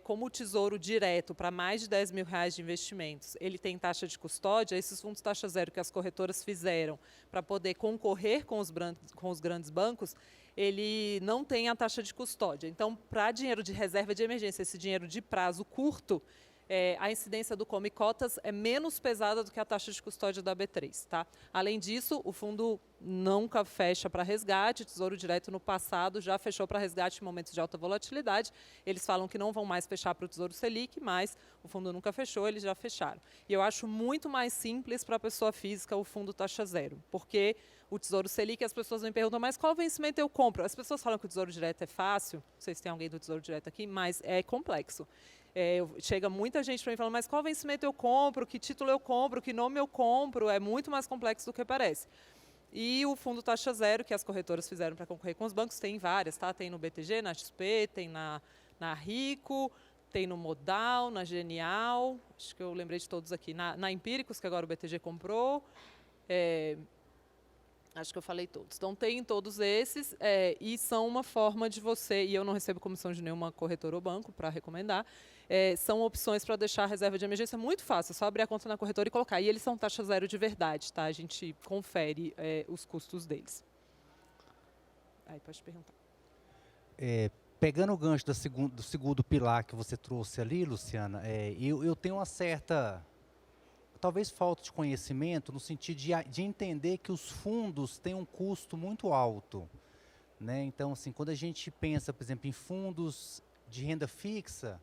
como o Tesouro Direto, para mais de R$ 10.000 de investimentos, ele tem taxa de custódia, esses fundos taxa zero que as corretoras fizeram para poder concorrer com os grandes bancos, ele não tem a taxa de custódia. Então, para dinheiro de reserva de emergência, esse dinheiro de prazo curto, a incidência do Come Cotas é menos pesada do que a taxa de custódia da B3. Tá? Além disso, o fundo nunca fecha para resgate, Tesouro Direto no passado já fechou para resgate em momentos de alta volatilidade. Eles falam que não vão mais fechar para o Tesouro Selic, mas o fundo nunca fechou, eles já fecharam. E eu acho muito mais simples para a pessoa física o fundo taxa zero, porque o Tesouro Selic, as pessoas me perguntam, mas qual vencimento eu compro? As pessoas falam que o Tesouro Direto é fácil, não sei se tem alguém do Tesouro Direto aqui, mas é complexo. Chega muita gente para mim falando, mas qual vencimento eu compro, que título eu compro, que nome eu compro, é muito mais complexo do que parece. E o fundo taxa zero, que as corretoras fizeram para concorrer com os bancos, tem várias, tá? Tem no BTG, na XP, tem na Rico, tem no Modal, na Genial, acho que eu lembrei de todos aqui, na Empíricos, que agora o BTG comprou, acho que eu falei todos. Então, tem todos esses e são uma forma de você, e eu não recebo comissão de nenhuma corretora ou banco para recomendar, são opções para deixar a reserva de emergência muito fácil, é só abrir a conta na corretora e colocar. E eles são taxa zero de verdade, tá? A gente confere os custos deles. Aí, pode perguntar. Pegando o gancho do segundo pilar que você trouxe ali, Luciana, eu tenho uma certa, talvez falta de conhecimento, no sentido de entender que os fundos têm um custo muito alto. Né? Então, assim, quando a gente pensa, por exemplo, em fundos de renda fixa,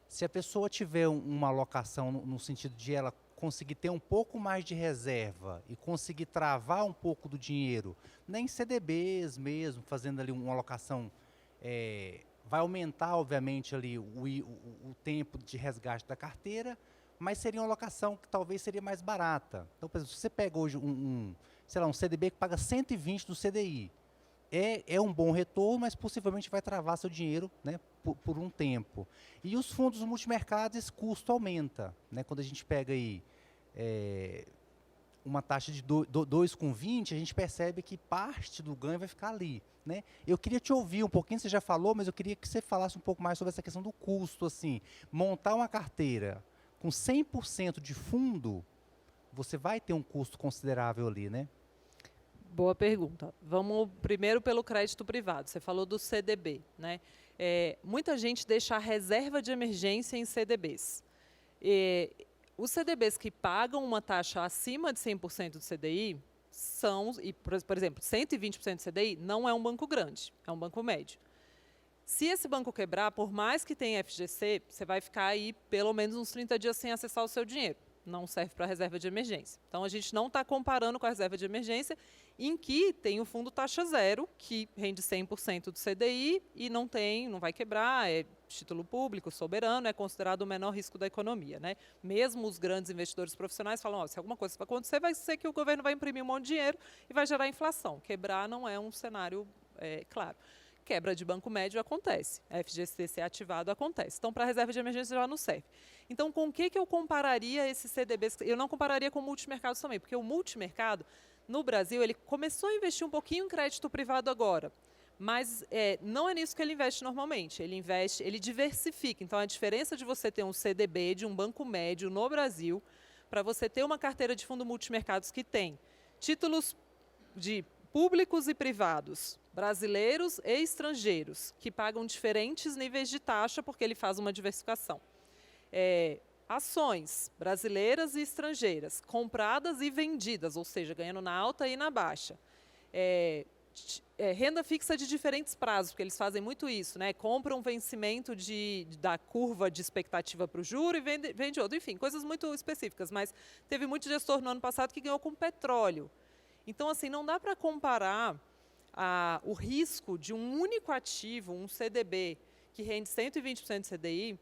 se a pessoa tiver uma alocação no sentido de ela conseguir ter um pouco mais de reserva e conseguir travar um pouco do dinheiro, nem em CDBs mesmo, fazendo ali uma alocação, vai aumentar, obviamente, ali o tempo de resgate da carteira, mas seria uma alocação que talvez seria mais barata. Então, por exemplo, se você pega hoje sei lá, um CDB que paga 120 do CDI, é um bom retorno, mas possivelmente vai travar seu dinheiro, né, por um tempo. E os fundos multimercados, esse custo aumenta. Né? Quando a gente pega aí uma taxa de 2,20, a gente percebe que parte do ganho vai ficar ali. Né? Eu queria te ouvir um pouquinho, você já falou, mas eu queria que você falasse um pouco mais sobre essa questão do custo. Assim, montar uma carteira com 100% de fundo, você vai ter um custo considerável ali, né? Boa pergunta. Vamos primeiro pelo crédito privado. Você falou do CDB, né? Muita gente deixa a reserva de emergência em CDBs. Os CDBs que pagam uma taxa acima de 100% do CDI são, por exemplo, 120% do CDI não é um banco grande, é um banco médio. Se esse banco quebrar, por mais que tenha FGC, você vai ficar aí pelo menos uns 30 dias sem acessar o seu dinheiro. Não serve para a reserva de emergência. Então, a gente não está comparando com a reserva de emergência, em que tem o fundo taxa zero, que rende 100% do CDI e não vai quebrar, é título público, soberano, é considerado o menor risco da economia. Né? Mesmo os grandes investidores profissionais falam, se alguma coisa vai acontecer, vai ser que o governo vai imprimir um monte de dinheiro e vai gerar inflação. Quebrar não é um cenário claro. Quebra de banco médio acontece, a FGC ser ativado acontece. Então, para a reserva de emergência já não serve. Então, com o que eu compararia esses CDBs? Eu não compararia com multimercados também, porque o multimercado, no Brasil, ele começou a investir um pouquinho em crédito privado agora, mas não é nisso que ele investe normalmente. Ele diversifica. Então, a diferença de você ter um CDB de um banco médio no Brasil, para você ter uma carteira de fundo multimercados que tem títulos de públicos e privados, brasileiros e estrangeiros, que pagam diferentes níveis de taxa, porque ele faz uma diversificação. Ações brasileiras e estrangeiras, compradas e vendidas, ou seja, ganhando na alta e na baixa. Renda fixa de diferentes prazos, porque eles fazem muito isso, né? Compram um vencimento da curva de expectativa para o juro e vende outro. Enfim, coisas muito específicas, mas teve muito gestor no ano passado que ganhou com petróleo. Então, assim, não dá para comparar o risco de um único ativo, um CDB, que rende 120% do CDI,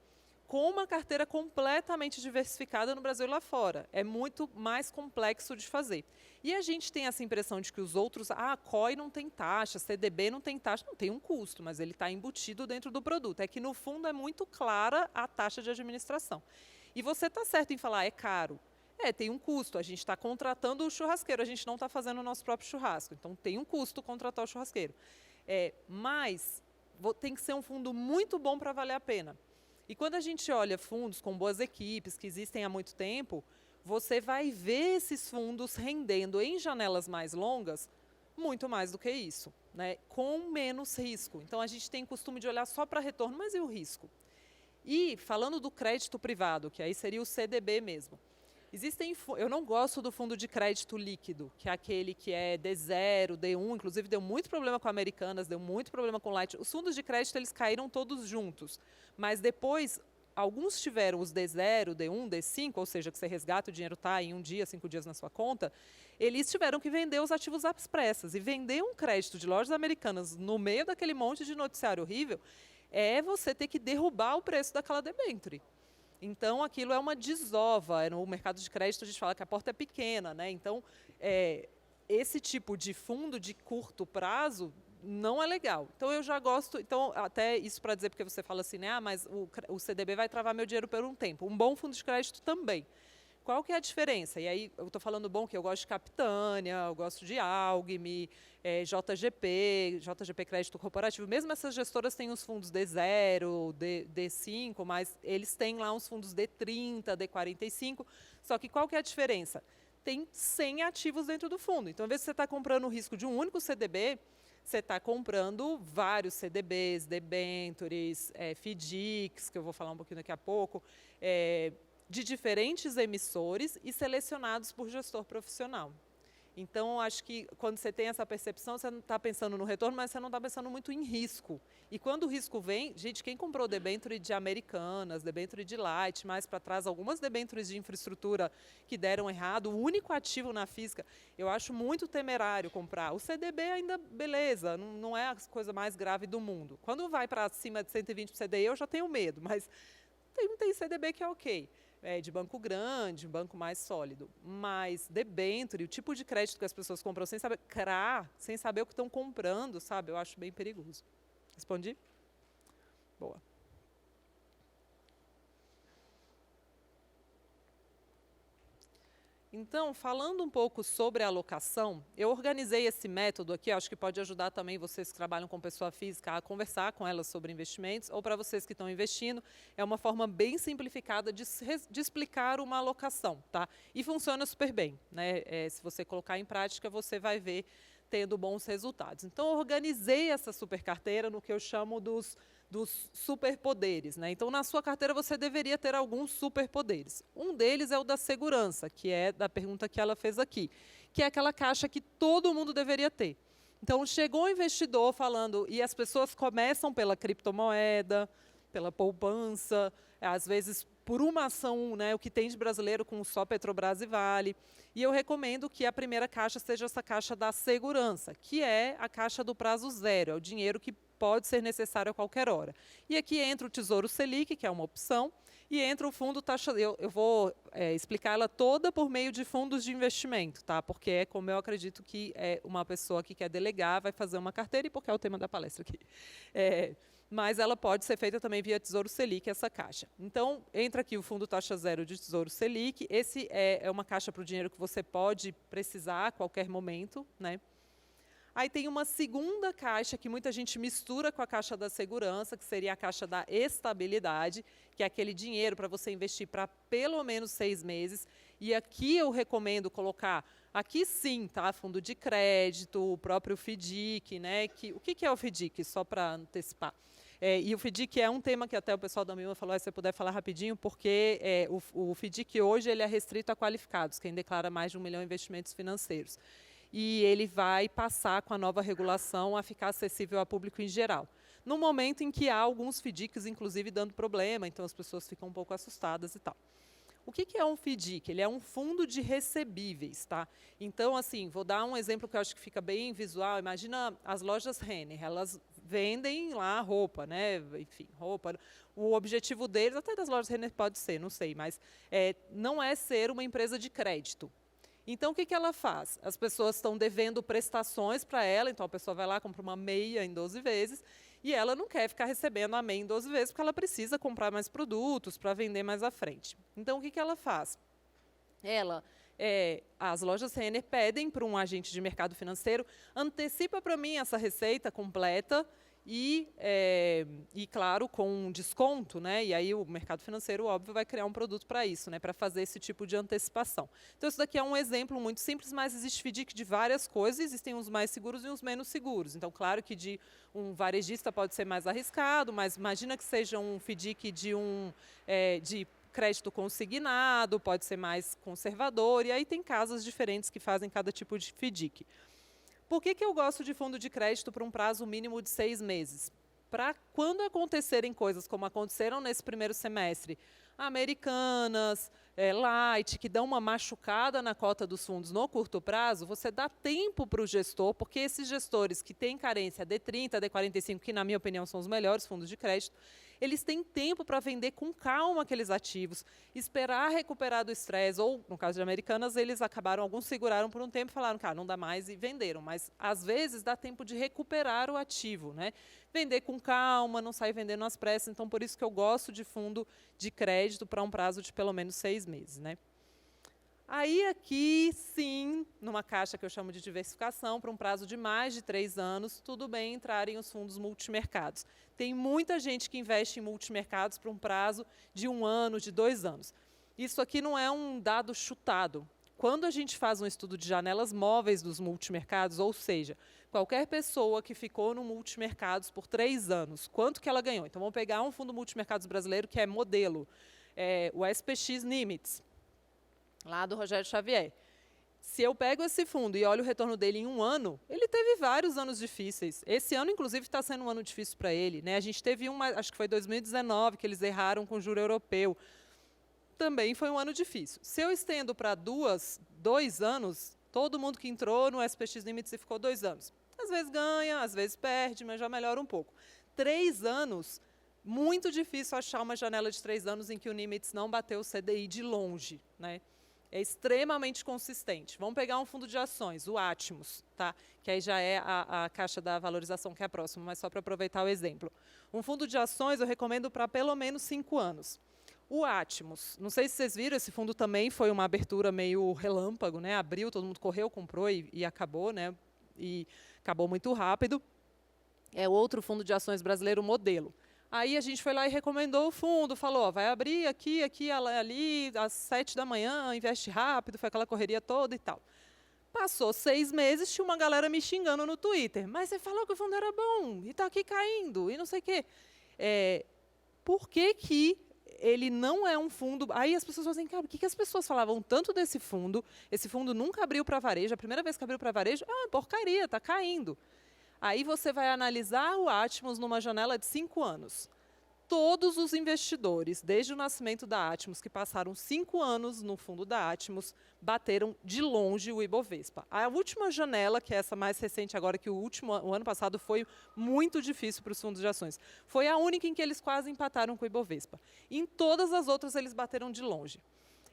com uma carteira completamente diversificada no Brasil e lá fora. É muito mais complexo de fazer. E a gente tem essa impressão de que os outros, COI não tem taxa, CDB não tem taxa, não tem um custo, mas ele está embutido dentro do produto. É que, no fundo, é muito clara a taxa de administração. E você está certo em falar, é caro. Tem um custo, a gente está contratando o churrasqueiro, a gente não está fazendo o nosso próprio churrasco. Então, tem um custo contratar o churrasqueiro. Mas tem que ser um fundo muito bom para valer a pena. E quando a gente olha fundos com boas equipes, que existem há muito tempo, você vai ver esses fundos rendendo em janelas mais longas muito mais do que isso, né? Com menos risco. Então, a gente tem costume de olhar só para retorno, mas e o risco? E, falando do crédito privado, que aí seria o CDB mesmo, eu não gosto do fundo de crédito líquido, que é aquele que é D0, D1, inclusive deu muito problema com Americanas, deu muito problema com Light. Os fundos de crédito, eles caíram todos juntos, mas depois, alguns tiveram os D0, D1, D5, ou seja, que você resgata, o dinheiro está em 1 dia, 5 dias na sua conta, eles tiveram que vender os ativos às pressas. E vender um crédito de lojas americanas no meio daquele monte de noticiário horrível, é você ter que derrubar o preço daquela debênture. Então, aquilo é uma desova. No mercado de crédito, a gente fala que a porta é pequena, né? Então, esse tipo de fundo de curto prazo não é legal. Então, eu já gosto... Então, até isso para dizer, porque você fala assim, né? Mas o CDB vai travar meu dinheiro por um tempo. Um bom fundo de crédito também. Qual que é a diferença? E aí, eu estou falando bom que eu gosto de Capitânia, eu gosto de Algmi, JGP Crédito Corporativo. Mesmo essas gestoras têm os fundos D0, D5, mas eles têm lá uns fundos D30, D45. Só que qual que é a diferença? Tem 100 ativos dentro do fundo. Então, ao invés de você estar comprando o risco de um único CDB, você está comprando vários CDBs, debentures, FDICs, que eu vou falar um pouquinho daqui a pouco, de diferentes emissores e selecionados por gestor profissional. Então, acho que quando você tem essa percepção, você não está pensando no retorno, mas você não está pensando muito em risco. E quando o risco vem, gente, quem comprou debênture de Americanas, debênture de Light, mais para trás, algumas debêntures de infraestrutura que deram errado, o único ativo na física, eu acho muito temerário comprar. O CDB ainda, beleza, não é a coisa mais grave do mundo. Quando vai para cima de 120 CDI, eu já tenho medo, mas tem CDB que é ok. De banco grande, um banco mais sólido. Mas debênture, o tipo de crédito que as pessoas compram sem saber, sem saber o que estão comprando, sabe? Eu acho bem perigoso. Respondi? Boa. Então, falando um pouco sobre a alocação, eu organizei esse método aqui, acho que pode ajudar também vocês que trabalham com pessoa física a conversar com elas sobre investimentos, ou para vocês que estão investindo, é uma forma bem simplificada de explicar uma alocação, tá? E funciona super bem, né? Se você colocar em prática, você vai ver tendo bons resultados. Então, eu organizei essa super carteira no que eu chamo dos superpoderes, né? Então, na sua carteira, você deveria ter alguns superpoderes. Um deles é o da segurança, que é da pergunta que ela fez aqui, que é aquela caixa que todo mundo deveria ter. Então, chegou um investidor falando, e as pessoas começam pela criptomoeda, pela poupança, às vezes por uma ação, né, o que tem de brasileiro com só Petrobras e Vale. E eu recomendo que a primeira caixa seja essa caixa da segurança, que é a caixa do prazo zero, é o dinheiro que pode ser necessário a qualquer hora. E aqui entra o Tesouro Selic, que é uma opção, e entra o fundo taxa... Eu vou explicar ela toda por meio de fundos de investimento, tá? Porque é como eu acredito que uma pessoa que quer delegar vai fazer uma carteira, e porque é o tema da palestra aqui. Mas ela pode ser feita também via Tesouro Selic, essa caixa. Então, entra aqui o fundo taxa zero de Tesouro Selic. Esse é uma caixa para o dinheiro que você pode precisar a qualquer momento, né? Aí tem uma segunda caixa que muita gente mistura com a caixa da segurança, que seria a caixa da estabilidade, que é aquele dinheiro para você investir para pelo menos 6 meses. E aqui eu recomendo colocar, aqui sim, tá? Fundo de crédito, o próprio FDIC, né? O que é o FDIC? Só para antecipar. E o FDIC é um tema que até o pessoal da Milma falou, se você puder falar rapidinho, porque o FDIC hoje ele é restrito a qualificados, quem declara mais de 1 milhão em investimentos financeiros. E ele vai passar com a nova regulação a ficar acessível ao público em geral. No momento em que há alguns FDICs, inclusive, dando problema, então as pessoas ficam um pouco assustadas e tal. O que é um FDIC? Ele é um fundo de recebíveis, tá? Então, assim, vou dar um exemplo que eu acho que fica bem visual. Imagina as lojas Renner, elas vendem lá roupa, né? Enfim, roupa. O objetivo deles, até das lojas Renner pode ser, não sei, mas não é ser uma empresa de crédito. Então, o que ela faz? As pessoas estão devendo prestações para ela, então a pessoa vai lá, compra uma meia em 12 vezes, e ela não quer ficar recebendo a meia em 12 vezes, porque ela precisa comprar mais produtos para vender mais à frente. Então, o que ela faz? As lojas Renner pedem para um agente de mercado financeiro, antecipa para mim essa receita completa, e claro, com um desconto, né? E aí o mercado financeiro, óbvio, vai criar um produto para isso, né? Para fazer esse tipo de antecipação. Então, isso daqui é um exemplo muito simples, mas existe FDIC de várias coisas, existem uns mais seguros e uns menos seguros. Então, claro que de um varejista pode ser mais arriscado, mas imagina que seja um FDIC de crédito consignado, pode ser mais conservador, e aí tem casas diferentes que fazem cada tipo de FDIC. Por que eu gosto de fundo de crédito para um prazo mínimo de 6 meses? Para quando acontecerem coisas como aconteceram nesse primeiro semestre, Americanas, Light, que dão uma machucada na cota dos fundos no curto prazo, você dá tempo para o gestor, porque esses gestores que têm carência D30, D45, que na minha opinião são os melhores fundos de crédito, eles têm tempo para vender com calma aqueles ativos, esperar recuperar do estresse, ou, no caso de Americanas, eles acabaram, alguns seguraram por um tempo e falaram, cara, não dá mais, e venderam. Mas, às vezes, dá tempo de recuperar o ativo, né? Vender com calma, não sair vendendo às pressas. Então, por isso que eu gosto de fundo de crédito para um prazo de pelo menos 6 meses, né? Aí, aqui, sim, numa caixa que eu chamo de diversificação, para um prazo de mais de 3 anos, tudo bem entrarem os fundos multimercados. Tem muita gente que investe em multimercados para um prazo de 1 ano, de 2 anos. Isso aqui não é um dado chutado. Quando a gente faz um estudo de janelas móveis dos multimercados, ou seja, qualquer pessoa que ficou no multimercados por 3 anos, quanto que ela ganhou? Então, vamos pegar um fundo multimercados brasileiro que é modelo, o SPX Nimitz, lá do Rogério Xavier. Se eu pego esse fundo e olho o retorno dele em 1 ano, ele teve vários anos difíceis. Esse ano, inclusive, está sendo um ano difícil para ele, né? A gente teve acho que foi 2019, que eles erraram com o juro europeu. Também foi um ano difícil. Se eu estendo para 2 anos, todo mundo que entrou no SPX Limits e ficou 2 anos. Às vezes ganha, às vezes perde, mas já melhora um pouco. 3 anos, muito difícil achar uma janela de 3 anos em que o Nimitz não bateu o CDI de longe, né? É extremamente consistente. Vamos pegar um fundo de ações, o Atmos, tá? Que aí já é a caixa da valorização que é a próxima, mas só para aproveitar o exemplo. Um fundo de ações eu recomendo para pelo menos 5 anos. O Atmos, não sei se vocês viram, esse fundo também foi uma abertura meio relâmpago, né? Abriu, todo mundo correu, comprou e acabou, né? E acabou muito rápido. É outro fundo de ações brasileiro modelo. Aí a gente foi lá e recomendou o fundo, falou, ó, vai abrir aqui, ali, às 7 da manhã, investe rápido, foi aquela correria toda e tal. Passou 6 meses, tinha uma galera me xingando no Twitter. Mas você falou que o fundo era bom, e está aqui caindo, e não sei o quê. Por que ele não é um fundo... Aí as pessoas falam assim, cara, por que as pessoas falavam tanto desse fundo? Esse fundo nunca abriu para varejo, a primeira vez que abriu para varejo, é uma porcaria, está caindo. Aí você vai analisar o Atmos numa janela de 5 anos. Todos os investidores, desde o nascimento da Atmos, que passaram 5 anos no fundo da Atmos, bateram de longe o Ibovespa. A última janela, que é essa mais recente agora, que o ano passado foi muito difícil para os fundos de ações, foi a única em que eles quase empataram com o Ibovespa. Em todas as outras, eles bateram de longe.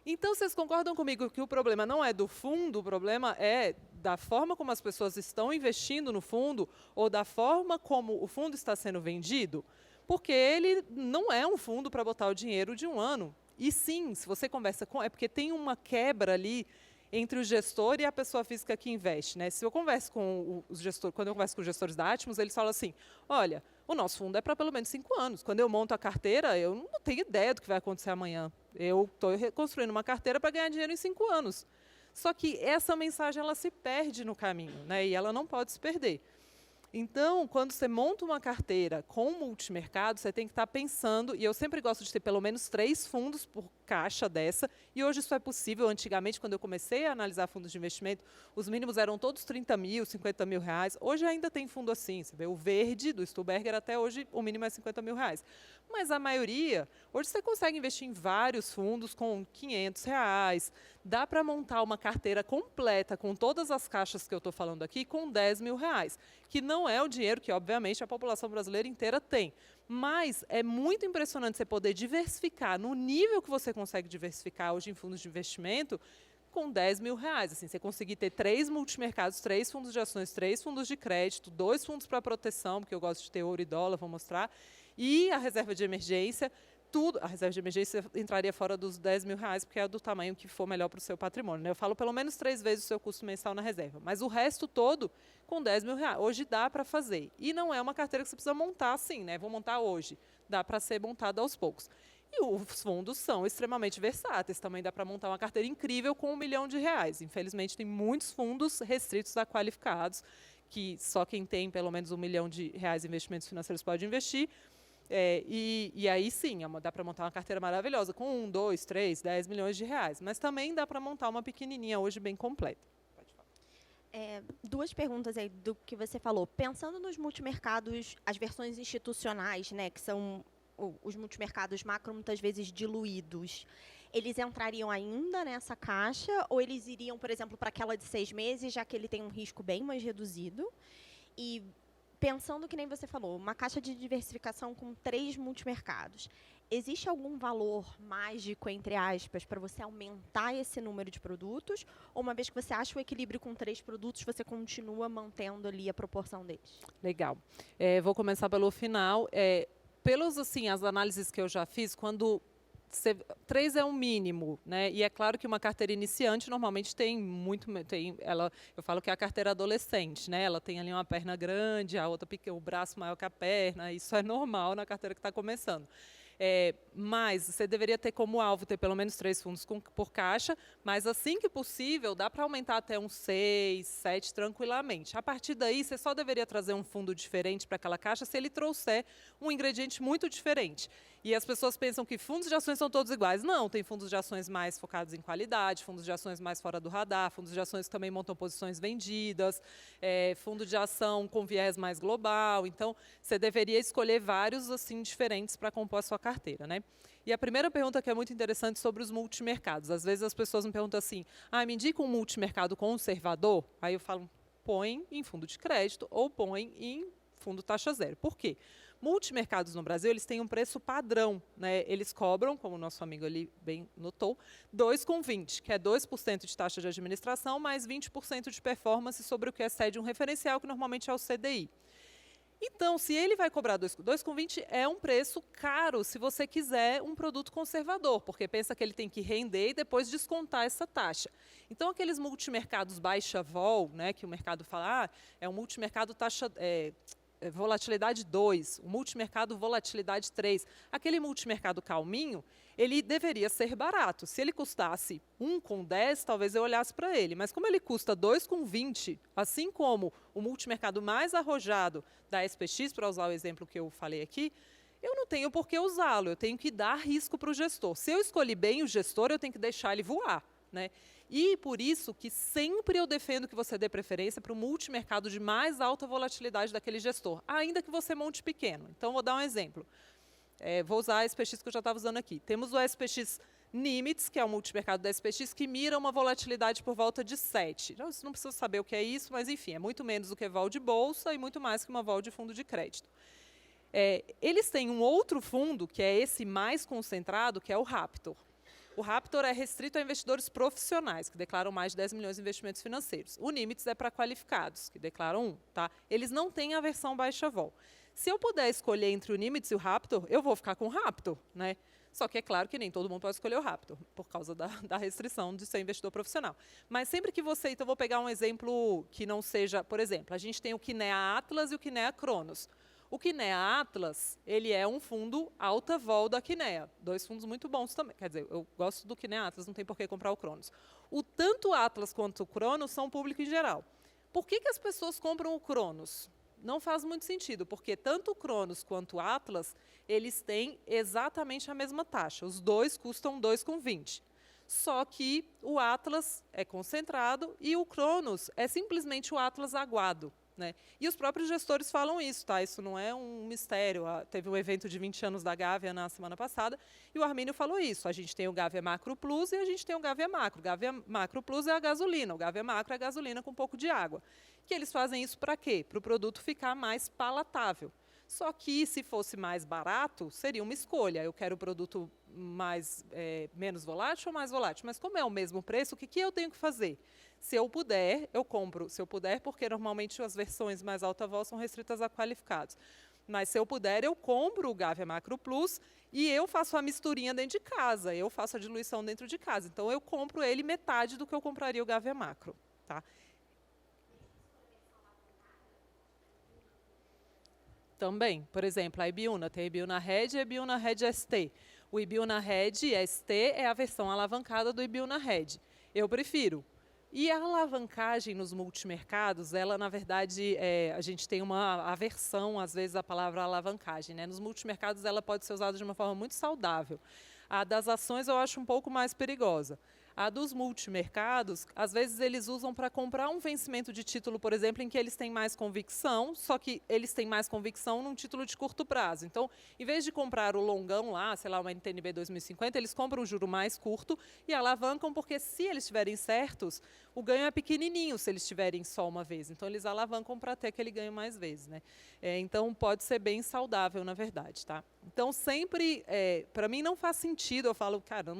Então, vocês concordam comigo que o problema não é do fundo, o problema é da forma como as pessoas estão investindo no fundo ou da forma como o fundo está sendo vendido? Porque ele não é um fundo para botar o dinheiro de 1 ano. E sim, se você conversa com... É porque tem uma quebra ali entre o gestor e a pessoa física que investe, né? Se eu converso com os gestores, quando eu converso com os gestores da Atmos, eles falam assim, olha, o nosso fundo é para pelo menos 5 anos. Quando eu monto a carteira, eu não tenho ideia do que vai acontecer amanhã. Eu estou construindo uma carteira para ganhar dinheiro em 5 anos. Só que essa mensagem ela se perde no caminho, né? E ela não pode se perder. Então, quando você monta uma carteira com multimercado, você tem que estar pensando, e eu sempre gosto de ter pelo menos 3 fundos por caixa dessa, e hoje isso é possível. Antigamente, quando eu comecei a analisar fundos de investimento, os mínimos eram todos 30 mil, 50 mil reais. Hoje ainda tem fundo assim, você vê o verde do Stuberger, até hoje o mínimo é 50 mil reais. Mas a maioria, hoje você consegue investir em vários fundos com 500 reais, dá para montar uma carteira completa com todas as caixas que eu estou falando aqui com 10 mil reais, que não é o dinheiro que, obviamente, a população brasileira inteira tem. Mas é muito impressionante você poder diversificar no nível que você consegue diversificar hoje em fundos de investimento com 10 mil reais. Assim, você conseguir ter 3 multimercados, 3 fundos de ações, 3 fundos de crédito, 2 fundos para proteção, porque eu gosto de ter ouro e dólar, vou mostrar, e a reserva de emergência. Tudo, a reserva de emergência entraria fora dos 10 mil reais, porque é do tamanho que for melhor para o seu patrimônio, né? Eu falo pelo menos 3 vezes o seu custo mensal na reserva, mas o resto todo com 10 mil reais. Hoje dá para fazer. E não é uma carteira que você precisa montar assim, né? Vou montar hoje. Dá para ser montada aos poucos. E os fundos são extremamente versáteis. Também dá para montar uma carteira incrível com R$1 milhão. Infelizmente, tem muitos fundos restritos a qualificados, que só quem tem pelo menos R$1 milhão em investimentos financeiros pode investir. E aí sim, dá para montar uma carteira maravilhosa com 1, 2, 3, 10 milhões de reais. Mas também dá para montar uma pequenininha hoje bem completa. Pode falar. 2 perguntas aí do que você falou. Pensando nos multimercados, as versões institucionais, né, que são os multimercados macro muitas vezes diluídos, eles entrariam ainda nessa caixa ou eles iriam, por exemplo, para aquela de 6 meses, já que ele tem um risco bem mais reduzido? E pensando que nem você falou, uma caixa de diversificação com 3 multimercados, existe algum valor mágico, entre aspas, para você aumentar esse número de produtos? Ou uma vez que você acha o equilíbrio com 3 produtos, você continua mantendo ali a proporção deles? Legal. Vou começar pelo final. Pelos, assim, as análises que eu já fiz, quando 3 é um mínimo, né? E é claro que uma carteira iniciante normalmente eu falo que é a carteira adolescente, né? Ela tem ali uma perna grande, a outra o braço maior que a perna. Isso é normal na carteira que está começando. Mas você deveria ter como alvo ter pelo menos 3 fundos por caixa, mas assim que possível dá para aumentar até uns 6, 7 tranquilamente. A partir daí, você só deveria trazer um fundo diferente para aquela caixa se ele trouxer um ingrediente muito diferente. E as pessoas pensam que fundos de ações são todos iguais. Não, tem fundos de ações mais focados em qualidade, fundos de ações mais fora do radar, fundos de ações que também montam posições vendidas, fundo de ação com viés mais global. Então, você deveria escolher vários assim diferentes para compor a sua carteira, né? E a primeira pergunta que é muito interessante sobre os multimercados. Às vezes as pessoas me perguntam assim, me indica um multimercado conservador? Aí eu falo, põe em fundo de crédito ou põe em fundo taxa zero. Por quê? Multimercados no Brasil, eles têm um preço padrão, né? Eles cobram, como o nosso amigo ali bem notou, 2,20, que é 2% de taxa de administração, mais 20% de performance sobre o que excede um referencial, que normalmente é o CDI. Então, se ele vai cobrar 2,20, é um preço caro se você quiser um produto conservador, porque pensa que ele tem que render e depois descontar essa taxa. Então, aqueles multimercados baixa vol, né, que o mercado fala, é um multimercado taxa... volatilidade 2, o multimercado volatilidade 3. Aquele multimercado calminho, ele deveria ser barato. Se ele custasse 1,10, talvez eu olhasse para ele. Mas como ele custa 2,20, assim como o multimercado mais arrojado da SPX, para usar o exemplo que eu falei aqui, eu não tenho por que usá-lo, eu tenho que dar risco para o gestor. Se eu escolhi bem o gestor, eu tenho que deixar ele voar, né? E por isso que sempre eu defendo que você dê preferência para o multimercado de mais alta volatilidade daquele gestor, ainda que você monte pequeno. Então, vou dar um exemplo. Vou usar a SPX que eu já estava usando aqui. Temos o SPX Nimitz, que é o multimercado da SPX, que mira uma volatilidade por volta de 7. Você não precisa saber o que é isso, mas, enfim, é muito menos do que vol de bolsa e muito mais que uma vol de fundo de crédito. Eles têm um outro fundo, que é esse mais concentrado, que é o Raptor. O Raptor é restrito a investidores profissionais, que declaram mais de 10 milhões de investimentos financeiros. O Nimitz é para qualificados, que declaram 1. Tá? Eles não têm a versão baixa vol. Se eu puder escolher entre o Nimitz e o Raptor, eu vou ficar com o Raptor, né? Só que é claro que nem todo mundo pode escolher o Raptor, por causa da restrição de ser investidor profissional. Mas sempre que você... Então, vou pegar um exemplo que não seja... Por exemplo, a gente tem o Kinea Atlas e o Kinea Cronos. O Kinea Atlas, ele é um fundo alta vol da Kinea. 2 fundos muito bons também. Quer dizer, eu gosto do Kinea Atlas, não tem por que comprar o Cronos. Tanto o Atlas quanto o Cronos são público em geral. Por que as pessoas compram o Cronos? não faz muito sentido, porque tanto o Cronos quanto o Atlas, eles têm exatamente a mesma taxa. Os dois custam 2,20. Só que o Atlas é concentrado e o Cronos é simplesmente o Atlas aguado. Né? E os próprios gestores falam isso, tá? Isso não é um mistério. Teve um evento de 20 anos da Gávea na semana passada e o Armínio falou isso. A gente tem o Gávea Macro Plus e a gente tem o Gávea Macro. O Gávea Macro Plus é a gasolina, o Gávea Macro é a gasolina com um pouco de água. Que eles fazem isso para quê? Para o produto ficar mais palatável. Só que, se fosse mais barato, seria uma escolha. Eu quero o produto menos volátil ou mais volátil? Mas como é o mesmo preço, o que eu tenho que fazer? Se eu puder, eu compro. Se eu puder, porque normalmente as versões mais alta vol são restritas a qualificados. Mas se eu puder, eu compro o Gávea Macro Plus e eu faço a misturinha dentro de casa. Eu faço a diluição dentro de casa. Então, eu compro ele metade do que eu compraria o Gávea Macro. Tá? Também, por exemplo, a Ibiúna, tem a Ibiúna Red e a Ibiúna Red ST. O Ibiúna Red ST é a versão alavancada do Ibiúna Red. Eu prefiro. E a alavancagem nos multimercados, ela, na verdade, a gente tem uma aversão, às vezes, à palavra alavancagem. Né? Nos multimercados, ela pode ser usada de uma forma muito saudável. A das ações eu acho um pouco mais perigosa. A dos multimercados, às vezes eles usam para comprar um vencimento de título, por exemplo, em que eles têm mais convicção, só que eles têm mais convicção num título de curto prazo. Então, em vez de comprar o longão lá, sei lá, uma NTNB 2050, eles compram um juro mais curto e alavancam, porque se eles estiverem certos, o ganho é pequenininho se eles tiverem só uma vez. Então, eles alavancam para ter aquele ganho mais vezes. Né? Então, pode ser bem saudável, na verdade. Tá? Então, sempre, para mim, não faz sentido. Eu falo, cara,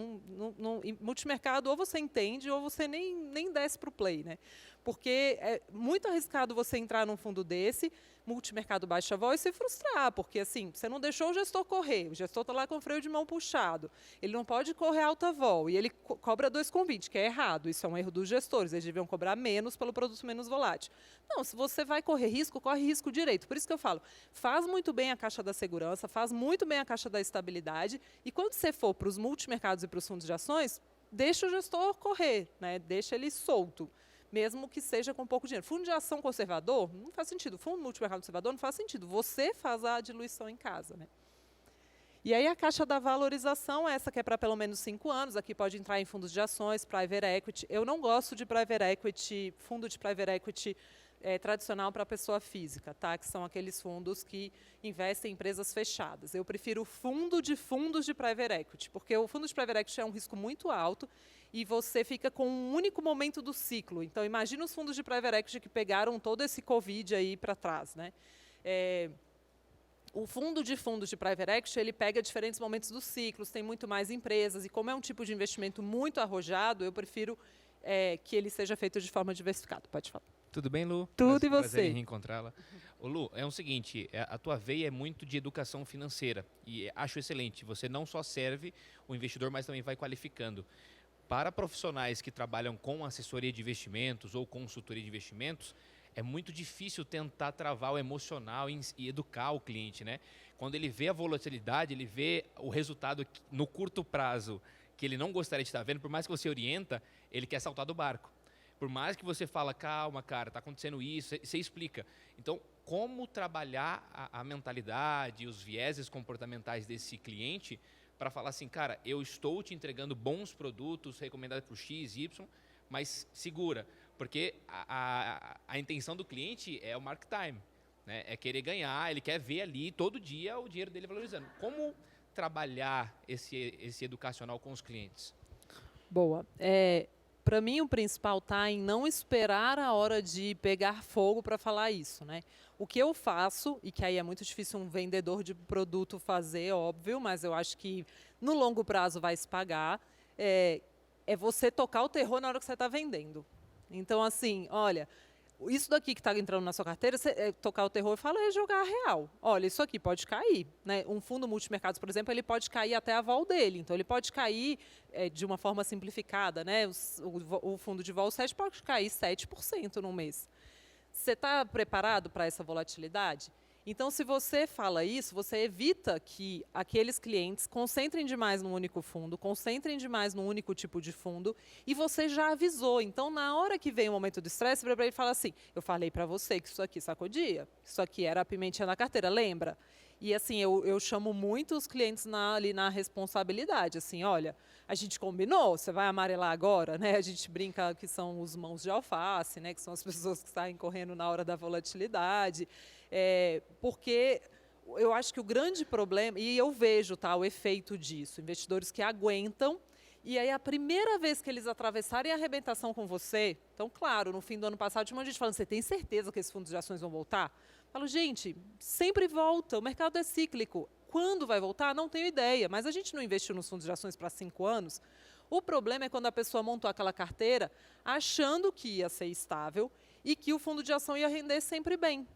em multimercado, ou você entende, ou você nem desce para o play. Né? Porque é muito arriscado você entrar num fundo desse, multimercado baixa vol, e se frustrar, porque assim, você não deixou o gestor correr, o gestor está lá com o freio de mão puxado, ele não pode correr alta vol, e ele cobra 2,20, que é errado, isso é um erro dos gestores, eles deviam cobrar menos pelo produto menos volátil. Não, se você vai correr risco, corre risco direito. Por isso que eu falo, faz muito bem a caixa da segurança, faz muito bem a caixa da estabilidade, e quando você for para os multimercados e para os fundos de ações, deixa o gestor correr, né? Deixa ele solto. Mesmo que seja com pouco dinheiro. Fundo de ação conservador, não faz sentido. Fundo multimercado conservador, não faz sentido. Você faz a diluição em casa. Né? E aí a caixa da valorização, essa que é para pelo menos 5 anos, aqui pode entrar em fundos de ações, private equity. Eu não gosto de private equity, fundo de private equity tradicional para pessoa física, tá? Que são aqueles fundos que investem em empresas fechadas. Eu prefiro fundo de fundos de private equity, porque o fundo de private equity é um risco muito alto e você fica com um único momento do ciclo. Então, imagina os fundos de private equity que pegaram todo esse Covid aí para trás. Né? O fundo de fundos de private equity, ele pega diferentes momentos dos ciclos, tem muito mais empresas, e como é um tipo de investimento muito arrojado, eu prefiro que ele seja feito de forma diversificada. Pode falar. Tudo bem, Lu? Tudo, e você? Prazer em reencontrá-la. Ô, Lu, é o seguinte, a tua veia é muito de educação financeira e acho excelente. Você não só serve o investidor, mas também vai qualificando. Para profissionais que trabalham com assessoria de investimentos ou consultoria de investimentos, é muito difícil tentar travar o emocional e educar o cliente, né? Quando ele vê a volatilidade, ele vê o resultado no curto prazo que ele não gostaria de estar vendo, por mais que você orienta, ele quer saltar do barco. Por mais que você fala, calma, cara, está acontecendo isso, você explica. Então, como trabalhar a mentalidade, os vieses comportamentais desse cliente para falar assim, cara, eu estou te entregando bons produtos recomendados por X, Y, mas segura. Porque a intenção do cliente é o market time, né? É querer ganhar, ele quer ver ali todo dia o dinheiro dele valorizando. Como trabalhar esse educacional com os clientes? Boa. Para mim, o principal está em não esperar a hora de pegar fogo para falar isso. Né? O que eu faço, e que aí é muito difícil um vendedor de produto fazer, óbvio, mas eu acho que no longo prazo vai se pagar, é você tocar o terror na hora que você está vendendo. Então, assim, olha, isso daqui que está entrando na sua carteira, você tocar o terror e falar, é jogar a real. Olha, isso aqui pode cair. Né? Um fundo multimercados, por exemplo, ele pode cair até a vol dele. Então, ele pode cair de uma forma simplificada. Né? O fundo de vol 7 pode cair 7% no mês. Você está preparado para essa volatilidade? Então, se você fala isso, você evita que aqueles clientes concentrem demais num único fundo, concentrem demais num único tipo de fundo, e você já avisou. Então, na hora que vem o momento do estresse, ele fala assim, eu falei para você que isso aqui sacudia, isso aqui era a pimentinha na carteira, lembra? E assim, eu chamo muito os clientes ali na responsabilidade, assim, olha, a gente combinou, você vai amarelar agora, né? A gente brinca que são os mãos de alface, né? Que são as pessoas que saem correndo na hora da volatilidade. Porque eu acho que o grande problema, e eu vejo o efeito disso, investidores que aguentam, e aí a primeira vez que eles atravessarem a arrebentação com você, então, claro, no fim do ano passado tinha uma gente falando, você tem certeza que esses fundos de ações vão voltar? Eu falo, gente, sempre volta, o mercado é cíclico. Quando vai voltar? Não tenho ideia, mas a gente não investiu nos fundos de ações para 5 anos. O problema é quando a pessoa montou aquela carteira achando que ia ser estável e que o fundo de ação ia render sempre bem.